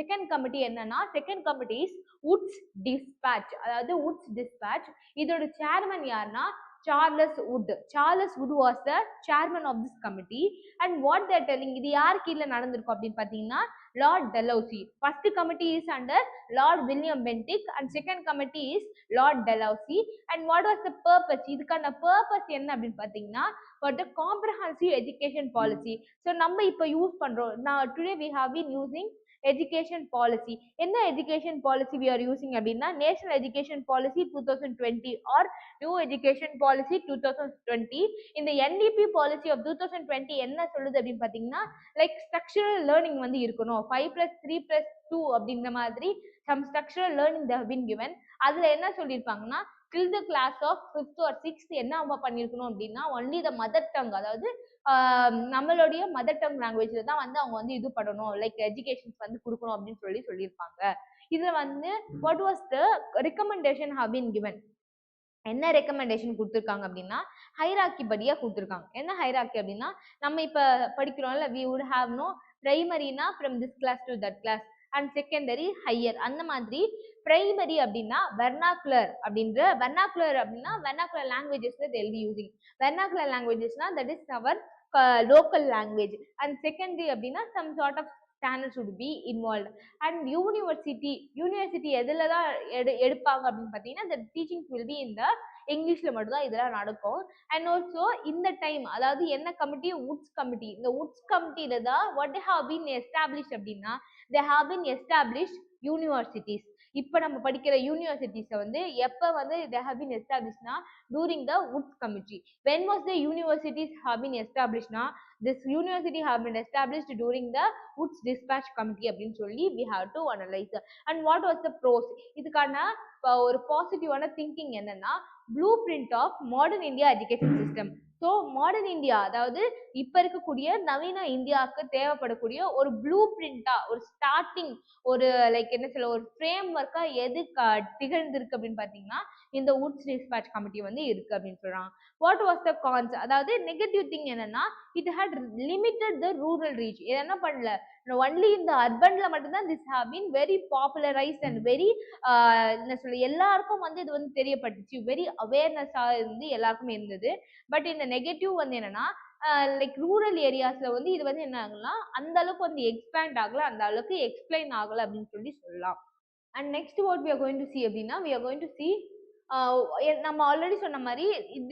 second committee என்னன்னா, second committee is Wood's Dispatch. அதாவது Wood's Dispatch இதோட chairman யாருன்னா Charles Wood. Charles Wood was the chairman of this committee. and what they are telling, இது யார் கீழே நடந்திருக்கும் அப்படின்னு பார்த்தீங்கன்னா Lord Dalhousie. First committee is under Lord William Bentinck and second committee is Lord Dalhousie. and what was the purpose, இதுக்கான purpose என்ன அப்படின்னு பார்த்தீங்கன்னா for the comprehensive education policy. so நம்ம இப்போ யூஸ் பண்றோம், today we have been using education policy. என்ன education policy we are using அப்படின்னா national education policy 2020 or new education policy 2020. இந்த NEP policy of 2020 என்ன சொல்லுது அப்படின்னு பார்த்தீங்கன்னா, லைக் ஸ்ட்ரக்சரல் லேர்னிங் வந்து இருக்கணும், 5+3+2 அப்படின்ற மாதிரி some structural learning they have been given. அதுல என்ன சொல்லியிருப்பாங்கன்னா till the class of 5th or 6th என்ன பண்ணியிருக்கணும் அப்படின்னா only the mother tongue, அதாவது நம்மளுடைய மதர் டங் லாங்குவேஜ்ல தான் வந்து அவங்க வந்து இது பண்ணணும், லைக் எஜுகேஷன்ஸ் வந்து கொடுக்கணும் அப்படின்னு சொல்லியிருப்பாங்க. இதுல வந்து what was the recommendation have been given, என்ன ரெக்கமெண்டேஷன் கொடுத்துருக்காங்க அப்படின்னா ஹைராக்கி படியா கொடுத்துருக்காங்க. என்ன ஹைராக்கி அப்படின்னா, நம்ம இப்ப படிக்கிறோம்ல we would have no பிரைமரினா from this class to that class and secondary higher. அந்த மாதிரி பிரைமரி அப்படின்னா வெர்னாகுலர் அப்படின்னா வெர்னாகுலர் லாங்குவேஜஸ்ல they will be using. Vernacular லாங்குவேஜஸ்னா that is our local language. and secondary அப்படின்னா some sort of standards would be involved. and university எதுல தான் எடுப்பாங்க அப்படின்னு பார்த்தீங்கன்னா the teachings will be in the இங்கிலீஷ்ல மட்டும் தான் இதெல்லாம் நடக்கும். அண்ட் ஆல்சோ இந்த டைம், அதாவது என்ன கமிட்டி, வுட்ஸ் கமிட்டி. இந்த வுட்ஸ் கமிட்டியில தான் what they have been established அப்படின்னா they have been established universities. இப்போ நம்ம படிக்கிற யூனிவர்சிட்டிஸை வந்து எப்போ வந்து they have been established during the Woods Committee. When was the universities have been established? This university have been established during the Woods Dispatch Committee அப்படின்னு சொல்லி we have to analyze. And what was the pros? இதுக்கான ஒரு பாசிட்டிவான thinking என்னன்னா blueprint of modern India education system. So modern India அதாவது இப்போ இருக்கக்கூடிய நவீன இந்தியாவுக்கு தேவைப்படக்கூடிய ஒரு ப்ளூ பிரிண்டா ஒரு ஸ்டார்டிங் ஒரு லைக் என்ன சொல்ல ஒரு ஃப்ரேம் ஒர்க்கா எது திகழ்ந்திருக்கு அப்படின்னு பார்த்தீங்கன்னா இந்த வுட்ஸ் டிஸ்பேட்ச் கமிட்டி வந்து இருக்கு அப்படின்னு சொல்றாங்க. வாட் வாஸ் த கான்ஸ் அதாவது நெகட்டிவ் திங் என்னன்னா it had limited the rural reach. இது என்ன பண்ணல ஒன்லி இந்த அர்பன்ல மட்டும்தான் this have been very popularised and very என்ன சொல்ல எல்லாருக்கும் வந்து இது வந்து தெரியப்பட்டுச்சு, வெரி அவேர்னஸா இருந்து எல்லாருக்குமே இருந்தது. பட் இந்த நெகட்டிவ் வந்து என்னன்னா லைக் ரூரல் ஏரியாஸ்ல வந்து இது வந்து என்ன ஆகலாம் அந்த அளவுக்கு வந்து எக்ஸ்பேண்ட் ஆகல, அந்த அளவுக்கு எக்ஸ்பிளைன் ஆகல அப்படின்னு சொல்லி சொல்லலாம். And next what we are going to see அப்படின்னா we are going to see நம்ம ஆல்ரெடி சொன்ன மாதிரி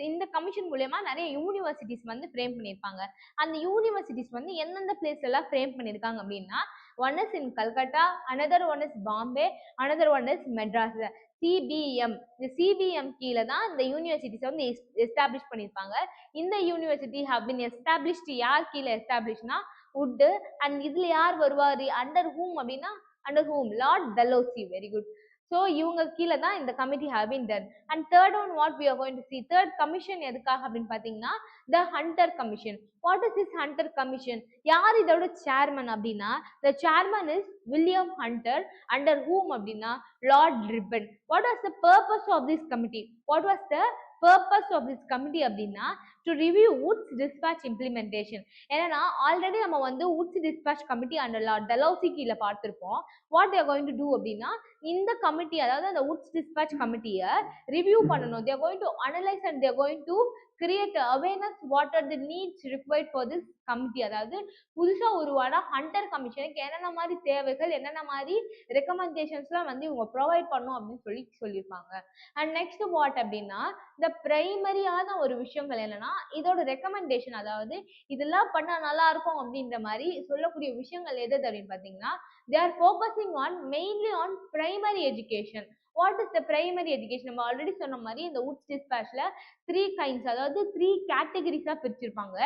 இந்த கமிஷன் மூலயமா நிறைய யூனிவர்சிட்டிஸ் வந்து ஃப்ரேம் பண்ணியிருப்பாங்க. அந்த யூனிவர்சிட்டிஸ் வந்து எந்தெந்த பிளேஸ் எல்லாம் ஃப்ரேம் பண்ணியிருக்காங்க அப்படின்னா one is in Calcutta, another one is Bombay, another one is Madras. CPM இந்த சிபிஎம் கீழே தான் இந்த யூனிவர்சிட்டிஸ் வந்து எஸ்டாப்ளிஷ் பண்ணியிருப்பாங்க. இந்த யூனிவர்சிட்டி ஹவ் பின் எஸ்டாப்ளிஷ்டு யார் கீழே எஸ்டாப்ளிஷ்னா வுட். அண்ட் இதுல யார் வருவார் அண்டர் ஹூம் அப்படின்னா under whom Lord Dalhousie. Very good. So இவங்க கீழே தான் இந்த committee have been done. And third one what we are going to see, third commission எதுக்காக அப்படின்னு பார்த்தீங்கன்னா the Hunter Commission. What is this Hunter Commission? யார் இதோட chairman அப்படின்னா the chairman is William Hunter, under whom அப்படின்னா Lord Ripon. What was the purpose of this committee? What was the purpose of this committee அப்படின்னா to review Woods Dispatch implementation. ஏன்னா already நம்ம வந்து Woods Dispatch Committee under Lord Dalhousie கீழே பார்த்திருப்போம். what they are going to do அப்படின்னா இந்த committee அதாவது அந்த Woods Dispatch கமிட்டியை ரிவ்யூ பண்ணணும். they are going to analyze and they are going to create awareness what are the needs required for this committee. அதாவது புதுசா உருவான ஹண்டர் கமிஷனுக்கு என்னென்ன மாதிரி தேவைகள் என்னென்ன மாதிரி ரெக்கமெண்டேஷன்ஸ்லாம் வந்து இவங்க ப்ரொவைட் பண்ணும் அப்படின்னு சொல்லியிருப்பாங்க. அண்ட் நெக்ஸ்ட் வாட் அப்படின்னா இந்த பிரைமரியான ஒரு விஷயங்கள் என்னன்னா இதோட ரெக்கமெண்டேஷன் அதாவது இதெல்லாம் பண்ணா நல்லா இருக்கும் அப்படின்ற மாதிரி சொல்லக்கூடிய விஷயங்கள் எது அப்படின்னு பார்த்தீங்கன்னா they are focusing on mainly on primary education. What is the primary education? நம்ம ஆல்ரெடி சொன்ன மாதிரி இந்த Woods Dispatchல 3 kinds அதாவது 3 கேட்டகரிஸா பிரிச்சிருப்பாங்க.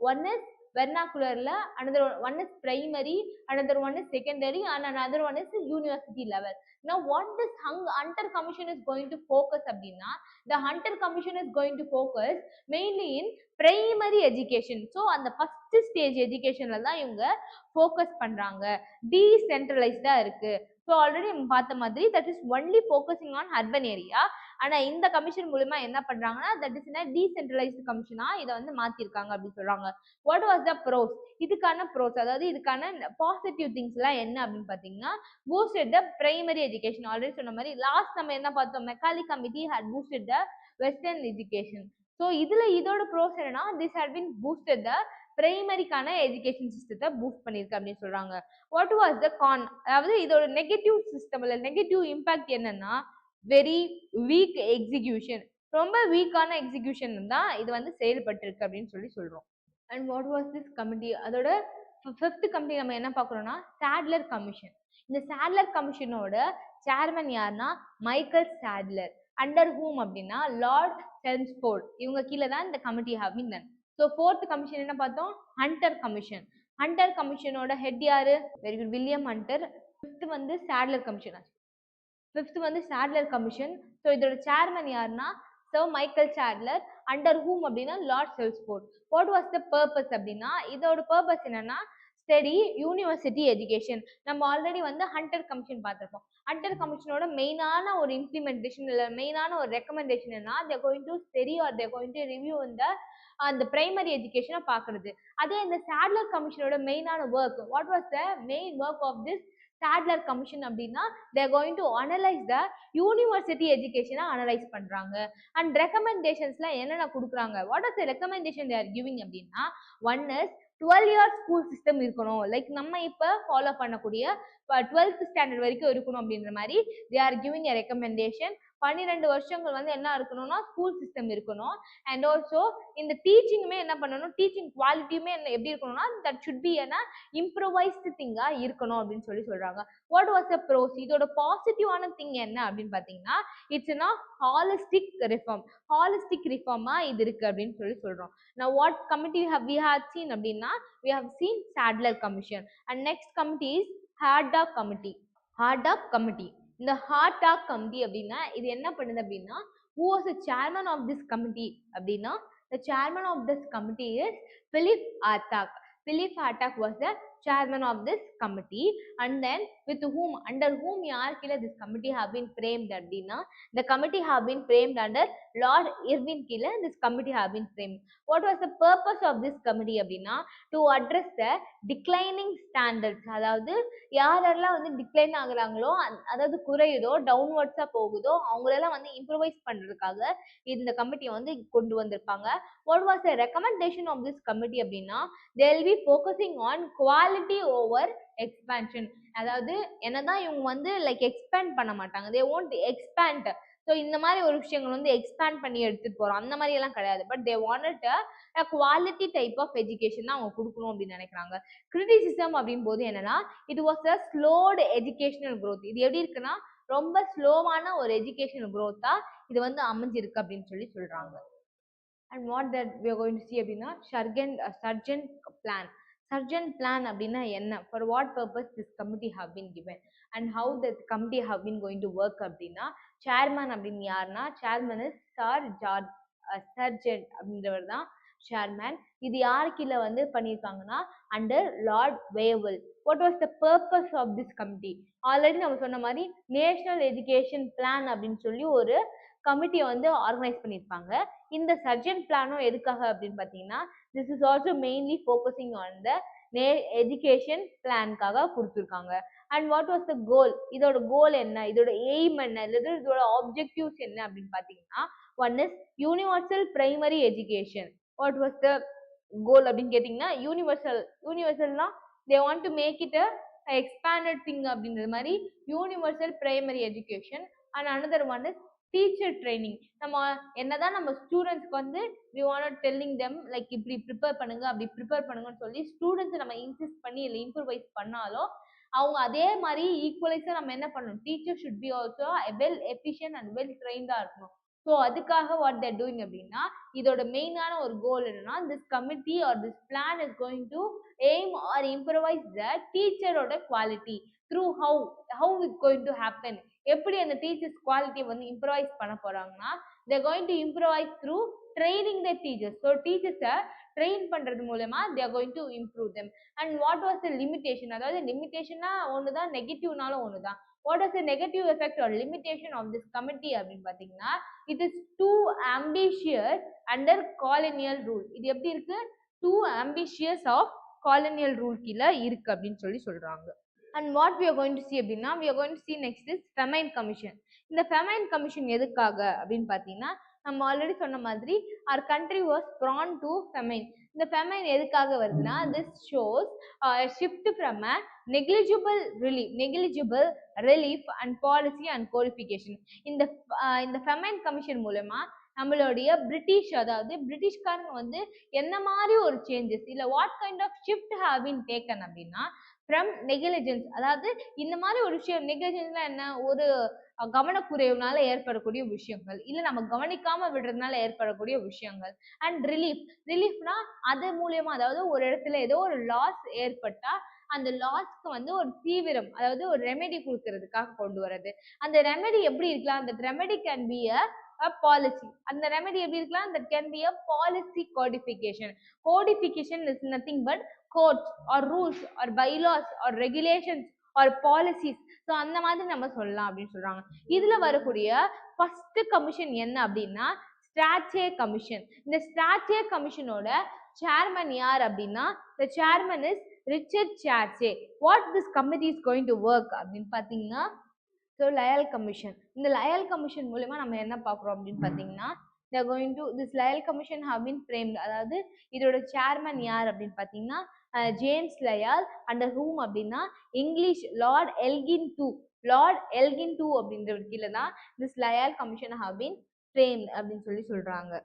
ஒன் இஸ் vernacularல, another one is primary, another one is secondary, and another one is university level. Now what this Hunter Commission is going to focus அப்படின்னா the Hunter Commission is going to focus mainly in primary education. So அந்த first stage educationல தான் இவங்க focus பண்றாங்க. டீசென்ட்ரலைஸ்டா இருக்கு. So already நம்ம பார்த்த மாதிரி that is only focusing on urban area. ஆனால் இந்த கமிஷன் மூலமா என்ன பண்றாங்கன்னா தட் இஸ் இன் டீசென்ட்ரலைஸ்டு கமிஷனா இதை வந்து மாத்திருக்காங்க அப்படின்னு சொல்றாங்க. What was the pros? இதுக்கான ப்ரோஸ் அதாவது இதுக்கான பாசிட்டிவ் திங்ஸ் எல்லாம் என்ன அப்படின்னு பார்த்தீங்கன்னா boosted the primary education. Already சொன்ன மாதிரி லாஸ்ட் நம்ம என்ன பார்த்தோம், Macaulay committee had boosted the western education. So இதுல இதோட ப்ரோஸ் என்னன்னா this had been boosted the பிரைமரிக்கான education சிஸ்டத்தை பூஸ்ட் பண்ணிருக்கு அப்படின்னு சொல்றாங்க. What was the con? அதாவது இதோட நெகட்டிவ் சிஸ்டம்ல நெகட்டிவ் இம்பாக்ட் என்னன்னா வெரி வீக் எக்ஸிகியூஷன். ரொம்ப வீக்கான எக்ஸிகியூஷன் தான் இது வந்து செயல்பட்டிருக்கு அப்படின்னு சொல்றோம். And what was this committee? அதோட ஃபிஃப்த் கமிட்டி நம்ம என்ன பார்க்குறோம்னா சாட்லர் கமிஷன். இந்த சாட்லர் கமிஷனோட சேர்மன் யாருன்னா மைக்கேல் சாட்லர். அண்டர் ஹூம் அப்படின்னா லார்ட் செல்ம்ஸ்ஃபோர்ட். இவங்க கீழே தான் இந்த committee have been done. So fourth commission என்ன பார்த்தோம், ஹண்டர் கமிஷன். ஹண்டர் கமிஷனோட ஹெட் யாரு? Very good, William Hunter. Fifth வந்து சாட்லர் கமிஷன் ஆச்சு. ஃபிஃப்த் வந்து சாட்லர் கமிஷன். ஸோ இதோட சேர்மன் யாருன்னா sir Michael Sadler. Under whom அப்படின்னா Lord Chelmsford. What was the purpose அப்படின்னா இதோட பர்பஸ் என்னன்னா ஸ்டடி யூனிவர்சிட்டி எஜுகேஷன். நம்ம ஆல்ரெடி வந்து ஹண்டர் கமிஷன் பார்த்துருப்போம். ஹண்டர் கமிஷனோட மெயினான ஒரு இம்ப்ளிமெண்டேஷன் இல்லை மெயினான ஒரு ரெக்கமெண்டேஷன் என்ன, they're going to study or they're going to review இந்த அந்த பிரைமரி எஜுகேஷனை பார்க்கறது. அதே இந்த சாட்லர் கமிஷனோட மெயினான work, what was the main work of this Sadler commission அப்படின்னா they're going to analyse the university எஜுகேஷனை அனலைஸ் பண்றாங்க. அண்ட் ரெக்கமெண்டேஷன்ஸ்ல என்னென்ன கொடுக்குறாங்க, what are the recommendation they're giving அப்படின்னா one is 12 year school system இருக்கணும். லைக் நம்ம இப்போ ஃபாலோ பண்ணக்கூடிய 12th ஸ்டாண்டர்ட் வரைக்கும் இருக்கணும் அப்படின்ற மாதிரி they are giving a recommendation. 12 வருஷங்கள் வந்து என்ன இருக்கணும்னா ஸ்கூல் சிஸ்டம் இருக்கணும். அண்ட் ஆல்சோ இந்த டீச்சிங்குமே என்ன பண்ணணும், டீச்சிங் குவாலிட்டியுமே என்ன எப்படி இருக்கணும்னா தட் ஷுட் பி என்ன இம்ப்ரூவைஸ்டு திங்கா இருக்கணும் அப்படின்னு சொல்றாங்க. வாட் வாஸ் த ப்ரோஸ், இதோட பாசிட்டிவான திங் என்ன அப்படின்னு பார்த்தீங்கன்னா இட்ஸ் ஹாலிஸ்டிக் ரிஃபார்ம். ஹாலிஸ்டிக் ரிஃபார்மா இது இருக்கு அப்படின்னு சொல்றோம். Now what committee we have seen அப்படின்னா we have seen Sadler Commission and next committee is Haddock Committee. Haddock Committee. இந்த Haddock Committee அப்படின்னா இது என்ன பண்ணுது அப்படின்னா who was the chairman of this committee அப்படின்னா the chairman of this committee is Philip Haddock. Philip Haddock was the chairman of this committee and then with whom, under whom யார் கீழ this committee have been framed அப்படின்னா the committee have been framed under Lord Irwin கீழ this committee have been framed. What was the purpose of this committee அப்படின்னா to address the declining standards, அதாவது யாரெல்லாம் வந்து decline ஆகுறாங்களோ அதாவது குறையுதோ டவுன்வர்ட்ஸா போகுதோ அவங்களெல்லாம் வந்து இம்ப்ரூவைஸ் பண்றதுக்காக இந்த கமிட்டியை வந்து கொண்டு வந்திருப்பாங்க. What was the recommendation of this committee அப்படின்னா they will be focusing on quality over expansion. அதாவது என்னதான் இவங்க வந்து லைக் எக்ஸ்பேண்ட் பண்ண மாட்டாங்க, they won't expand. ஸோ இந்த மாதிரி ஒரு விஷயங்கள் வந்து எக்ஸ்பேண்ட் பண்ணி எடுத்துட்டு போறோம் அந்த மாதிரி எல்லாம் கிடையாது. But they wanted a quality type of education தான் அவங்க கொடுக்கணும் அப்படின்னு நினைக்கிறாங்க. கிரிட்டிசிசம் அப்படின் போது என்னன்னா it was a slowed educational growth. இது எப்படி இருக்குன்னா ரொம்ப ஸ்லோவான ஒரு எஜுகேஷனல் growth-ஆ இது வந்து அமைஞ்சிருக்கு அப்படின்னு சொல்றாங்க. And what that we are going to see அப்படின்னா Sargent plan. Sargent plan அப்படின்னா என்ன, for what purpose this committee have been given and how the committee have been going to work அப்படின்னா chairman அப்படின்னு யாருன்னா chairman is Sir George Sargent அப்படின்றவர் தான் chairman. இது யார் கீழ வந்து பண்ணியிருக்காங்கன்னா under Lord Wavell. What was the purpose of this committee? Already நம்ம சொன்ன மாதிரி நேஷனல் எஜுகேஷன் பிளான் அப்படின்னு சொல்லி ஒரு கமிட்டியை வந்து ஆர்கனைஸ் பண்ணியிருப்பாங்க. இந்த சர்ஜென்ட் பிளானும் எதுக்காக அப்படின்னு பார்த்தீங்கன்னா this is also mainly focusing on the education பிளான்காக கொடுத்துருக்காங்க. And what was the goal, இதோட கோல் என்ன, இதோட எய்ம் என்ன, இதோட ஆப்ஜெக்டிவ்ஸ் என்ன அப்படின்னு பார்த்தீங்கன்னா one is universal primary education. What was the goal அப்படின்னு கேட்டிங்கன்னா யூனிவர்சல்னா they want to make it a expanded thing அப்படின்றது மாதிரி universal primary education. And another one is teacher training. நம்ம என்னதான் நம்ம ஸ்டூடெண்ட்ஸ்க்கு வந்து we want telling them like இப்படி ப்ரிப்பேர் பண்ணுங்க அப்படி ப்ரிப்பேர் பண்ணுங்கன்னு சொல்லி ஸ்டூடெண்ட்ஸ் நம்ம இன்சிஸ்ட் பண்ணி இல்லை இம்ப்ரூவைஸ் பண்ணாலும் அவங்க அதே மாதிரி ஈக்குவலைஸாக நம்ம என்ன பண்ணணும், teacher should be also well efficient and well ட்ரெயின்டாக இருக்கணும். ஸோ அதுக்காக வாட் தேர் டூயிங் அப்படின்னா இதோட மெயினான ஒரு கோல் என்னன்னா this committee or this plan is going to aim or improvise the டீச்சரோட quality through how it going to happen. எப்படி அந்த டீச்சர்ஸ் குவாலிட்டியை வந்து இம்ப்ரவைஸ் பண்ண போறாங்கன்னா they're going to improvise through training the teachers. So teachers train பண்றது மூலமா they are going to improve them. And what was the limitation, அதாவது லிமிட்டேஷனா ஒண்ணுதான் நெகட்டிவ்னாலும் ஒண்ணுதான். What is the negative effect or limitation of this committee அப்படின்னு பார்த்தீங்கன்னா it is too ambitious under colonial rule. இது எப்படி இருக்கு, too ambitious of colonial rule கீழ இருக்கு அப்படின்னு சொல்றாங்க. And what we are going to see அப்படின்னா we are going to see next is Famine Commission. இந்த Famine Commission எதுக்காக அப்படின்னு பார்த்தீங்கன்னா நம்ம ஆல்ரெடி சொன்ன மாதிரி our country was prone to famine. இந்த famine எதுக்காக வருதுன்னா this shows a shift from a negligible relief and policy and codification. இந்த Famine Commission மூலமா நம்மளுடைய பிரிட்டிஷ் அதாவது பிரிட்டிஷ்காரங்க வந்து என்ன மாதிரி ஒரு சேஞ்சஸ் இல்லை what kind of shift have been taken அப்படின்னா ஃப்ரம் நெக்லிஜென்ஸ், அதாவது இந்த மாதிரி ஒரு விஷயம் நெக்லிஜென்ஸ்னா என்ன, ஒரு கவனக்குறைவுனால ஏற்படக்கூடிய விஷயங்கள் இல்லை நம்ம கவனிக்காம விடுறதுனால ஏற்படக்கூடிய விஷயங்கள். அண்ட் ரிலீஃப்னா அது மூலியமா அதாவது ஒரு இடத்துல ஏதோ ஒரு லாஸ் ஏற்பட்டா அந்த லாஸ்க்கு வந்து ஒரு தீவிரம் அதாவது ஒரு ரெமெடி கொடுக்கறதுக்காக கொண்டு வர்றது. அந்த ரெமெடி எப்படி இருக்கலாம், அந்த remedy can be a policy. அந்த ரெமெடி எப்படி இருக்கலாம், that can be a policy codification. Codification is nothing but codes or rules or bylaws or regulations or policies. So அந்த மாதிரி நம்ம சொல்லலாம் அப்படின்னு சொல்றாங்க. இதுல வரக்கூடிய ஃபர்ஸ்ட் கமிஷன் என்ன அப்படின்னா ஸ்ட்ராச்சே கமிஷன். இந்த ஸ்ட்ராச்சே கமிஷனோட சேர்மன் யார் அப்படின்னா the chairman is Richard Churchill. What this committee is going to work அப்படின்னு பார்த்தீங்கன்னா ஸோ லயல் கமிஷன். இந்த லயல் கமிஷன் மூலமா நம்ம என்ன பார்க்குறோம் அப்படின்னு பார்த்தீங்கன்னா they are going to this Lyall commission have been framed. அதாவது இதோட சேர்மன் யார் அப்படின்னு பார்த்தீங்கன்னா ஜேம்ஸ் லயால், அண்டர் ஹூம் அப்படின்னா English Lord Elgin two. Lord Elgin two அப்படின்ற கீழே தான் this Lyall commission have been framed அப்படின்னு சொல்றாங்க.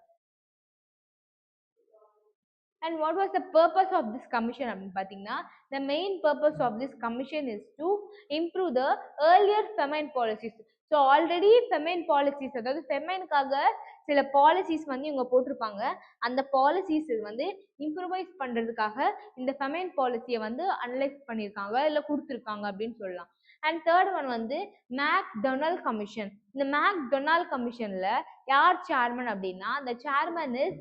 And what was the purpose of this commission அப்படின்னு பார்த்தீங்கன்னா, the main purpose of this commission is to improve the earlier famine policies. So already famine policies, அதாவது ஃபெமைனுக்காக சில policies வந்து இவங்க போட்டிருப்பாங்க. அந்த பாலிசிஸ் வந்து இம்ப்ரூவைஸ் பண்ணுறதுக்காக இந்த ஃபெமைன் பாலிசியை வந்து அனலைஸ் பண்ணியிருக்காங்க, இல்லை கொடுத்துருக்காங்க அப்படின்னு சொல்லலாம். அண்ட் தேர்ட் ஒன் வந்து மேக்டொனால்ட் கமிஷன். இந்த மேக்டொனால்ட் கமிஷனில் யார் சேர்மன் அப்படின்னா, the chairman is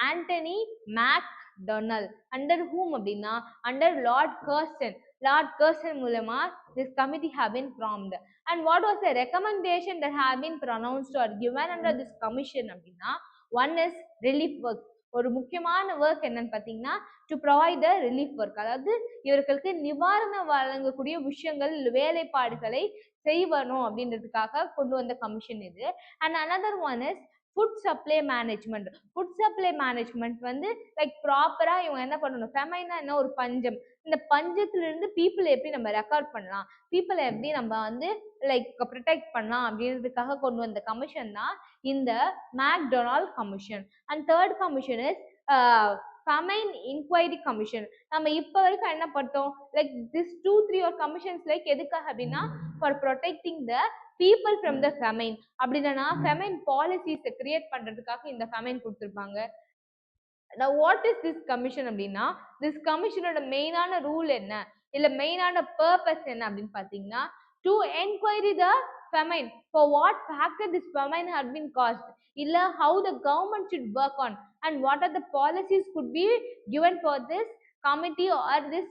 Antony Macdonald. Under whom அப்படின்னா under Lord Curzon. Lord Curzon மூலமா this committee have been formed. And what was the recommendation that have been pronounced or given under this commission அப்படின்னா, one is relief work. ஒரு முக்கியமான work என்னன்னு பார்த்தீங்கன்னா, to provide the relief work, அதாவது இவர்களுக்கு நிவாரணம் வழங்கக்கூடிய விஷயங்கள் வேலைப்பாடுகளை செய்வணும் அப்படின்றதுக்காக கொண்டு வந்த கமிஷன் இது. And another one is food supply management. Food supply management வந்து லைக் ப்ராப்பராக இவங்க என்ன பண்ணணும், ஃபெமைனா என்ன ஒரு பஞ்சம், இந்த பஞ்சத்திலிருந்து பீப்புளை எப்படி நம்ம ரெக்கார்ட் பண்ணலாம், பீப்புளை எப்படி நம்ம வந்து லைக் ப்ரொடெக்ட் பண்ணலாம் அப்படின்றதுக்காக கொண்டு வந்த கமிஷன் தான் இந்த McDonald commission. And third commission is famine enquiry commission. நம்ம இப்போ வரைக்கும் என்ன பார்த்தோம், லைக் திஸ் 2-3 ஒரு கமிஷன்ஸ் லைக் எதுக்காக அப்படின்னா, for protecting the people from the famine. அப்படின்னா ஃபெமைன் பாலிசிஸை கிரியேட் பண்ணுறதுக்காக இந்த ஃபெமைன் கொடுத்துருப்பாங்க. Now what is this commission அப்படின்னா, this commissionோட மெயினான ரூல் என்ன, இல்லை மெயினான பர்பஸ் என்ன அப்படின்னு பார்த்தீங்கன்னா, to enquiry the famine, for what factor this famine had been caused, இல்ல how the government should work on, and what are the policies could be given for this committee or this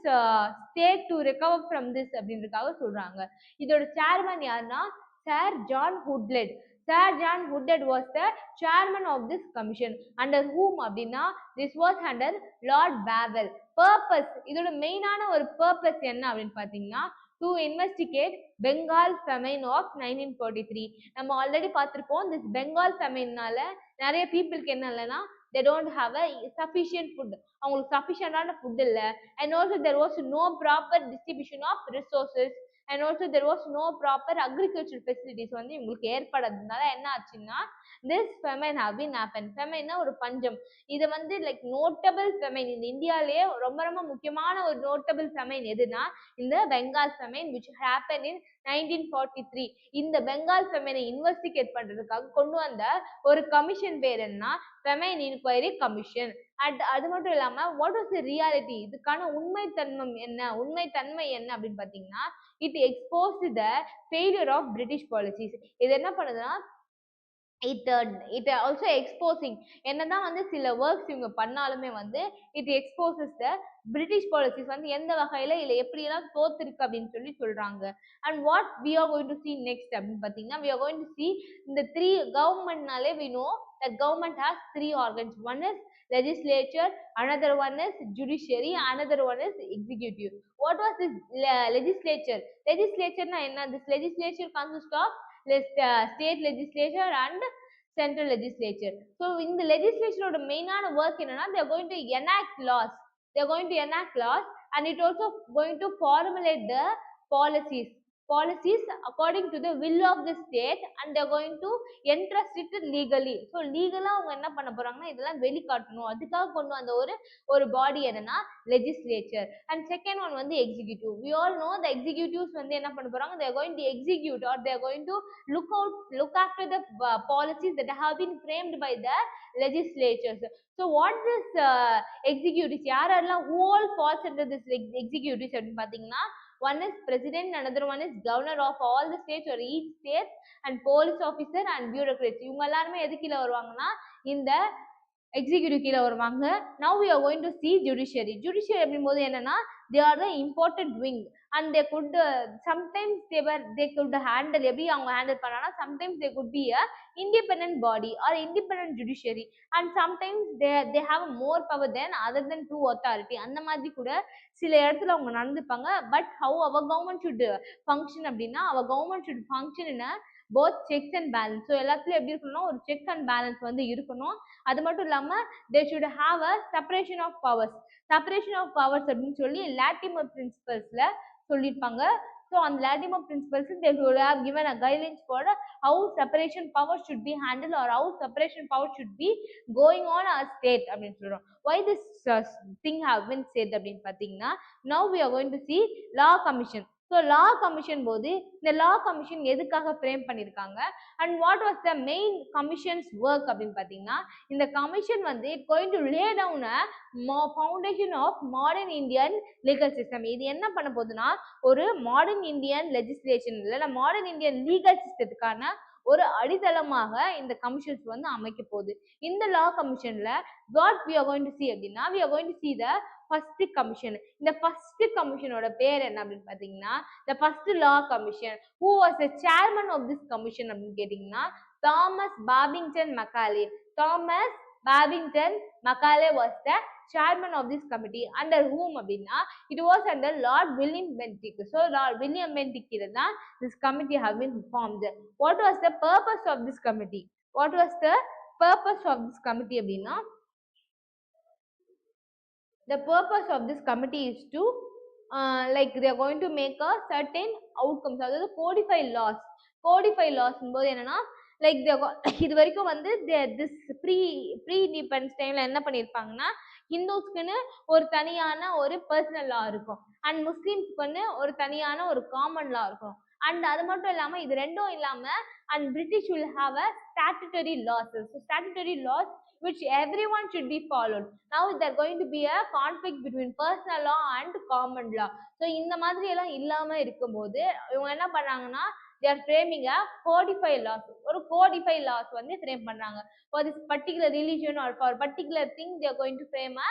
state to recover from this அப்படின்றதுக்காக சொல்றாங்க. இதோட chairman யாருன்னா sir John ஹுட்லெட். Sir John Woodhead was the chairman of this commission. Under whom அப்படின்னா, this was under Lord Bavell. Purpose, இதோட மெயினான ஒரு purpose என்ன அப்படின்னு பார்த்தீங்கன்னா, to investigate Bengal famine of 1943. நம்ம ஆல்ரெடி பார்த்துருப்போம், this Bengal famine-னால நிறைய பீப்புளுக்கு என்ன இல்லைன்னா, they don't have a sufficient food. அவங்களுக்கு சஃபிஷியண்டான ஃபுட் இல்லை. And also there was no proper distribution of resources. And also there was no proper agricultural facilities வந்து இவங்களுக்கு ஏற்படாததுனால என்ன ஆச்சுன்னா, this famine have been happened. famine ஒரு பஞ்சம். இது வந்து லைக் நோட்டபிள் famine, இந்த இந்தியாவிலேயே ரொம்ப ரொம்ப முக்கியமான ஒரு நோட்டபிள் famine எதுனா இந்த Bengal famine which happened in 1943. இந்த பெங்கால் famine இன்வெஸ்டிகேட் பண்றதுக்காக கொண்டு வந்த ஒரு கமிஷன் பேர் என்ன, ஃபெமைன் இன்கொயரி கமிஷன். அது மட்டும் இல்லாம வாட் வாஸ் தி ரியாலிட்டி, இதுக்கான உண்மைத்தன்மை என்ன அப்படின்னு பார்த்தீங்கன்னா, it exposed the failure of British policies. இது என்ன பண்ணுதுன்னா, it also exposing, என்னதான் வந்து சில ஒர்க்ஸ் இவங்க பண்ணாலுமே வந்து it exposes the British policies வந்து எந்த வகையில இல்லை எப்படியெல்லாம் தோத்துருக்கு அப்படின்னு சொல்றாங்க. And what we are going to see next அப்படின்னு பார்த்தீங்கன்னா, we are going to see இந்த 3 கவர்மெண்ட்னாலே we know that government has 3 organs. One is legislature, another one is judiciary, another one is executive. What was this legislature? Legislature na enna? This legislature consists of state legislature and central legislature. So in the legislature oda main work enna, they are going to enact laws. They are going to enact laws, and it also going to formulate the policies according to the will of the state, and they are going to entrust it legally. So legally அவங்க என்ன பண்ண போறாங்கன்னா, இதெல்லாம் வெளிக்காட்டணும், அதுக்காக கொண்டு வந்த ஒரு பாடி என்னன்னா legislature. And second one வந்து executive. We all know the executives வந்து என்ன பண்ண போறாங்க, they are going to execute or they are going to look after the policies that have been framed by the legislatures. So what this executives, யாரெல்லாம் who all falls under this executives அப்படின்னு பார்த்தீங்கன்னா, one is president, another one is governor of all the states or each state, and police officer and bureaucrats. இவங்க எல்லாருமே எது கீழே வருவாங்கன்னா இந்த executive கீழே வருவாங்க. Now we are going to see judiciary. Judiciary அப்படிங்கும்போது என்னன்னா, they are the important wing, and they could sometimes they could handle, எப்படி அவங்க ஹேண்டில் பண்ணாங்கன்னா, sometimes they could be a independent body or independent judiciary, and sometimes they have more power than other than two authority. அந்த மாதிரி கூட சில இடத்துல அவங்க நடந்துப்பாங்க. But how our government should function அப்படின்னா, our government should function in a both checks and balance. So எல்லாத்துலயும் எப்படி இருக்கணும்னா ஒரு செக் அண்ட் பேலன்ஸ் வந்து இருக்கணும். அது மட்டும் இல்லாம they should have a separation of powers. separation of powers அப்படின்னு சொல்லி லாட்டிமர் பிரின்சிபல்ஸ்ல சொல்லியிருப்பாங்க. ஸோ அந்த Latimer principles they should have given a guidelines for how separation power should be handled or how separation power should be going on a state அப்படின்னு சொல்றோம். why this thing have been said அப்படின்னு பார்த்தீங்கன்னா now we are going to see law commission. So law commission போது இந்த law commission எதுக்காக frame பண்ணியிருக்காங்க and what was the main commissions work அப்படின்னு பார்த்தீங்கன்னா இந்த கமிஷன் வந்து it going to lay down a foundation of modern Indian legal system. இது என்ன பண்ண போகுதுன்னா ஒரு மாடர்ன் இந்தியன் லெஜிஸ்லேஷன் இல்லை மாடர்ன் இந்தியன் லீகல் சிஸ்டத்துக்கான ஒரு அடித்தளமாக இந்த கமிஷன்ஸ் வந்து அமைக்க போகுது. இந்த லா கமிஷன்ல what we are going to see அப்படின்னா we are going to see the first commission. இந்த first commissionோட பேர் என்ன அப்படின்னு பார்த்தீங்கன்னா the first law commission. who was the chairman of this commission அப்படின்னு கேட்டிங்கன்னா Thomas Babington Macaulay. Thomas Babington Macaulay was the chairman of this committee. under whom அப்படின்னா it was under Lord William Bentinck. so Lord William Bentinck தான் this committee have been formed. what was the purpose of this committee? what was the purpose of this committee அப்படின்னா the purpose of this committee is to like they are going to make a certain outcomes. அதாவது codify laws போது என்னன்னா like இது வரைக்கும் வந்து this pre independence டைம்ல என்ன பண்ணியிருப்பாங்கன்னா ஹிந்துஸ்க்குன்னு ஒரு தனியான ஒரு பர்சனல் லா இருக்கும் அண்ட் முஸ்லிம்ஸ்க்கு ஒரு தனியான ஒரு காமன் லா இருக்கும். அண்ட் அது மட்டும் இல்லாம இது ரெண்டும் இல்லாம and British will have a statutory laws. so statutory laws which everyone should be followed. now there going to be a conflict between personal law and common law. so இந்த மாதிரி எல்லாம் இல்லாம இருக்கும்போது இவங்க என்ன பண்றாங்கன்னா they are framing a codified laws. ஒரு codified laws வந்து frame பண்றாங்க for this particular religion or for particular thing they are going to frame a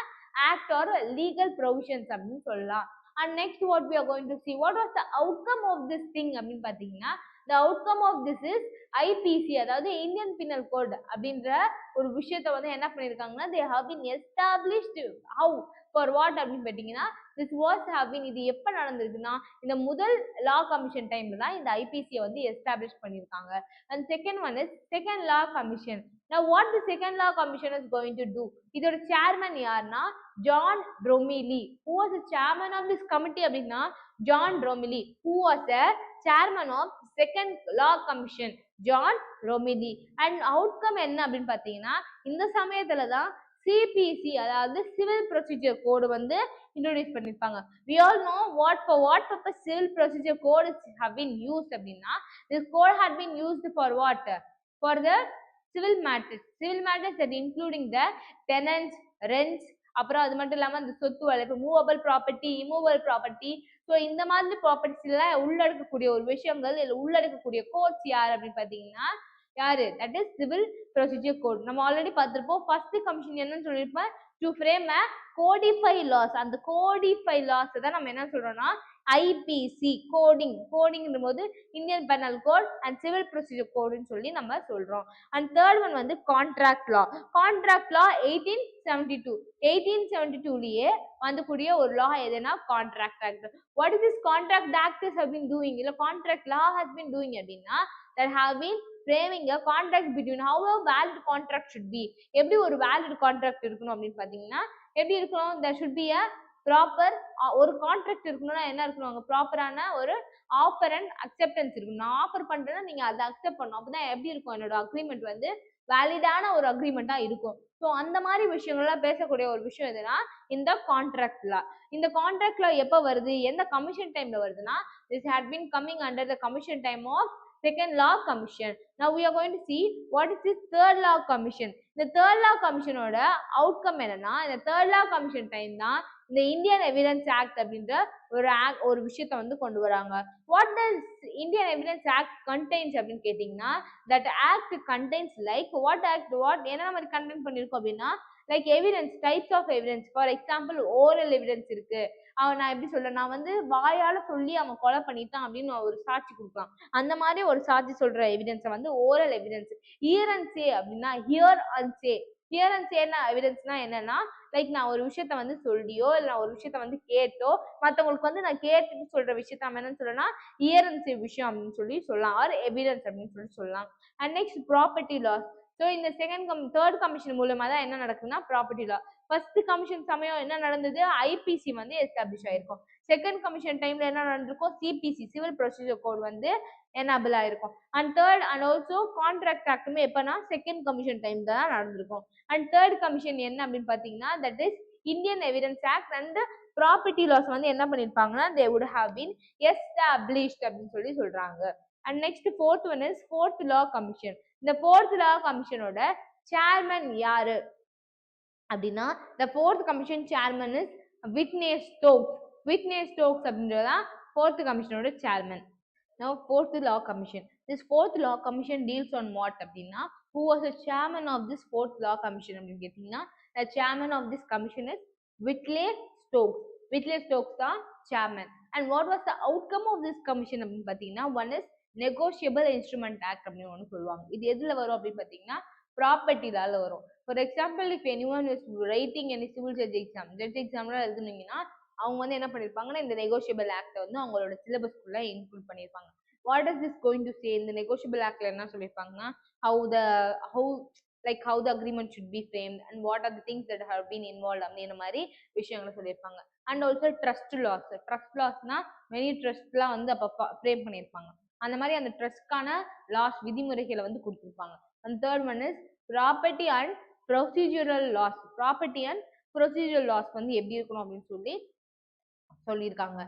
act or legal provisions அப்படின்னு சொல்லலாம். and next what we are going to see what was the outcome of this thing அப்படின்னு பார்த்தீங்கன்னா the outcome of this is IPC அதாவது Indian penal code அப்படின்ற ஒரு விஷயத்தை வந்து என்ன பண்ணியிருக்காங்கன்னா they have been established. how for what அப்படின்னு பார்த்தீங்கன்னா this was have been இது எப்போ நடந்திருக்குன்னா இந்த முதல் லா கமிஷன் டைம்ல தான் இந்த ஐபிசியை வந்து எஸ்டாப்ளிஷ் பண்ணியிருக்காங்க. and second one is second law commission. now what the second law commission is going to do? இதோட சேர்மன் யாருன்னா John Romilly. who was the chairman of this committee அப்படின்னா John Romilly. who was the chairman of second law commission? John Romilly. and outcome என்ன அப்படின்னு பார்த்தீங்கன்னா இந்த சமயத்துல தான் CBC அதாவது சிவில் ப்ரொசீஜர் கோடு வந்து இன்ட்ரோடியூஸ் பண்ணிருப்பாங்க. we all know for what purpose civil procedure code have been used அப்படின்னா this code had been used for what? for the civil matters that including the tenants, rents, அப்புறம் அது மட்டும் இல்லாம அந்த சொத்து வழக்கு movable property, immovable property. So இந்த மாதிரி ப்ராப்பர்ட்டிஸ்ல உள்ளடக்கக்கூடிய ஒரு விஷயங்கள் இல்லை உள்ளடக்கக்கூடிய கோட்ஸ் யார் அப்படின்னு பார்த்தீங்கன்னா யாரு? That is civil procedure code. நம்ம ஆல்ரெடி பார்த்துருப்போம். ஃபர்ஸ்ட் கமிஷன் என்னன்னு சொல்லியிருப்பேன் to frame a codify laws. அந்த கோடிஃபை லாஸ் தான் நம்ம என்ன சொல்றோம்னா ஐபிசி கோடிங்ன்ற போது Indian penal code and civil procedure கோடுன்னு சொல்லி நம்ம சொல்றோம். அண்ட் தேர்ட் ஒன் வந்து கான்ட்ராக்ட் லா. 1872லயே வந்துக்கூடிய ஒரு லா எதுனா contract act. What is this contract act has been doing இல்ல contract law has been doing அப்படின்னா that have been framing a contract between how a valid contract should be. எப்படி ஒரு valid contract இருக்கணும் அப்படின்னு பார்த்தீங்கன்னா எப்படி இருக்கணும்? there should be a proper ஒரு கான்ட்ராக்ட் இருக்கணும்னா என்ன இருக்கணும்? ப்ராப்பரான ஒரு ஆஃபர் அண்ட் அக்செப்டன்ஸ் இருக்கணும். நான் ஆஃபர் பண்றேன்னா நீங்க அதை அக்செப்ட் பண்ணணும். அப்பதான் எப்படி இருக்கும் என்னோட அக்ரிமெண்ட் வந்து வேலிடான ஒரு அக்ரிமெண்டா இருக்கும். ஸோ அந்த மாதிரி விஷயங்கள்லாம் பேசக்கூடிய ஒரு விஷயம் எதுனா இந்த கான்ட்ராக்ட் லா. இந்த கான்ட்ராக்ட் லா எப்போ வருது? எந்த கமிஷன் டைம்ல வருதுன்னா this had been coming under the commission time of second law commission. now we are going to see what is this third law commission. இந்த third law commission ஓட அவுட்கம் என்னன்னா இந்த third law commission டைம் தான் இந்த Indian evidence act அப்படின்ற ஒரு விஷயத்தை வந்து கொண்டு வராங்க. What does Indian evidence act contains அப்படின்னு கேட்டிங்கன்னா that act contains like what act என்ன மாதிரி கண்டெய்ன் பண்ணியிருக்கோம் அப்படின்னா like evidence types of evidence. For example oral evidence இருக்கு. நான் எப்படி சொல்றேன், நான் வந்து வாயால சொல்லி அவன் கொலை பண்ணிட்டான் அப்படின்னு ஒரு சாட்சி கொடுக்கலாம். அந்த மாதிரி ஒரு சாட்சி சொல்ற எவிடன்ஸை வந்து oral evidence. Hear and say அப்படின்னா hear and say hear and சேனா எவிடன்ஸ்னா என்னன்னா, லைக் நான் ஒரு விஷயத்த வந்து சொல்லியோ இல்ல நான் ஒரு விஷயத்த வந்து கேட்டோ மத்தவங்களுக்கு வந்து நான் கேட்டுட்டு சொல்ற விஷயத்த நம்ம என்னன்னு சொல்லணும்னா ஹியர் அண்ட் சே விஷயம் அப்படின்னு சொல்லி சொல்லலாம், ஆர் எவிடன்ஸ் அப்படின்னு சொல்லி சொல்லலாம். And next property laws. So இந்த தேர்ட் கமிஷன் மூலமா தான் என்ன நடக்குதுன்னா ப்ராப்பர்ட்டி லா. ஃபர்ஸ்ட் கமிஷன் சமயம் என்ன நடந்தது, ஐபிசி வந்து எஸ்டாப்ளிஷ் ஆயிருக்கும். செகண்ட் கமிஷன் டைம்ல என்ன நடந்திருக்கும், சிபிசி சிவில் ப்ரொசீஜர் கோட் வந்து எனபிள் ஆயிருக்கும். And third and also contract ஆக்டுமே எப்பனா செகண்ட் கமிஷன் டைம் தான் நடந்திருக்கும். அண்ட் தேர்ட் கமிஷன் என்ன அப்படின்னு பாத்தீங்கன்னா that is Indian evidence act and property laws வந்து என்ன பண்ணிருப்பாங்கன்னா they would have been established அப்படின்னு சொல்லி சொல்றாங்க. And next fourth one is fourth law commission. இந்த ஃபோர்த் லா கமிஷனோட சேர்மன் யாரு அப்படின்னா the fourth commission chairman is Whitney Stokes. Whitney Stokes அப்படின்றதான் fourth commissioner chairman. Now fourth law commission. This fourth law commission deals on what அப்படின்னா who was the chairman of this fourth law commission அப்படின்னு கேட்டீங்கன்னா the chairman of this commission is Whitley Stokes. Whitley Stokes தான் chairman. And what was the outcome of this commission அப்படின்னு பார்த்தீங்கன்னா one is negotiable instrument act அப்படின்னு ஒன்று சொல்லுவாங்க. இது எதுல வரும் அப்படின்னு பார்த்தீங்கன்னா ப்ராப்பர்ட்டி லால வரும். For example if anyone is writing any civil judge எக்ஸாம்லாம் எழுதுனீங்கன்னா அவங்க வந்து என்ன பண்ணிருப்பாங்கன்னா இந்த நெகோஷியபிள் ஆக்ட வந்து அவங்களோட சிலபஸ்க்குள்ள இன்க்ளூட் பண்ணிருப்பாங்க. What is this going to say, இந்த நெகோஷியபிள் ஆக்ட்ல என்ன சொல்லியிருப்பாங்கன்னா how the agreement should be framed and what are the things that have been involved அப்படின்ற மாதிரி விஷயங்களை சொல்லியிருப்பாங்க. அண்ட் ஆல்சோ ட்ரஸ்ட் லாஸ்னா மெனி ட்ரஸ்ட்லாம் வந்து அப்போ ஃப்ரேம் பண்ணியிருப்பாங்க. அந்த மாதிரி அந்த ட்ரஸ்ட்கான லாஸ் விதிமுறைகளை வந்து கொடுத்துருப்பாங்க. And third one is property and procedural laws. Property and procedural laws வந்து எப்படி இருக்கணும் அப்படின்னு சொல்லியிருக்காங்க.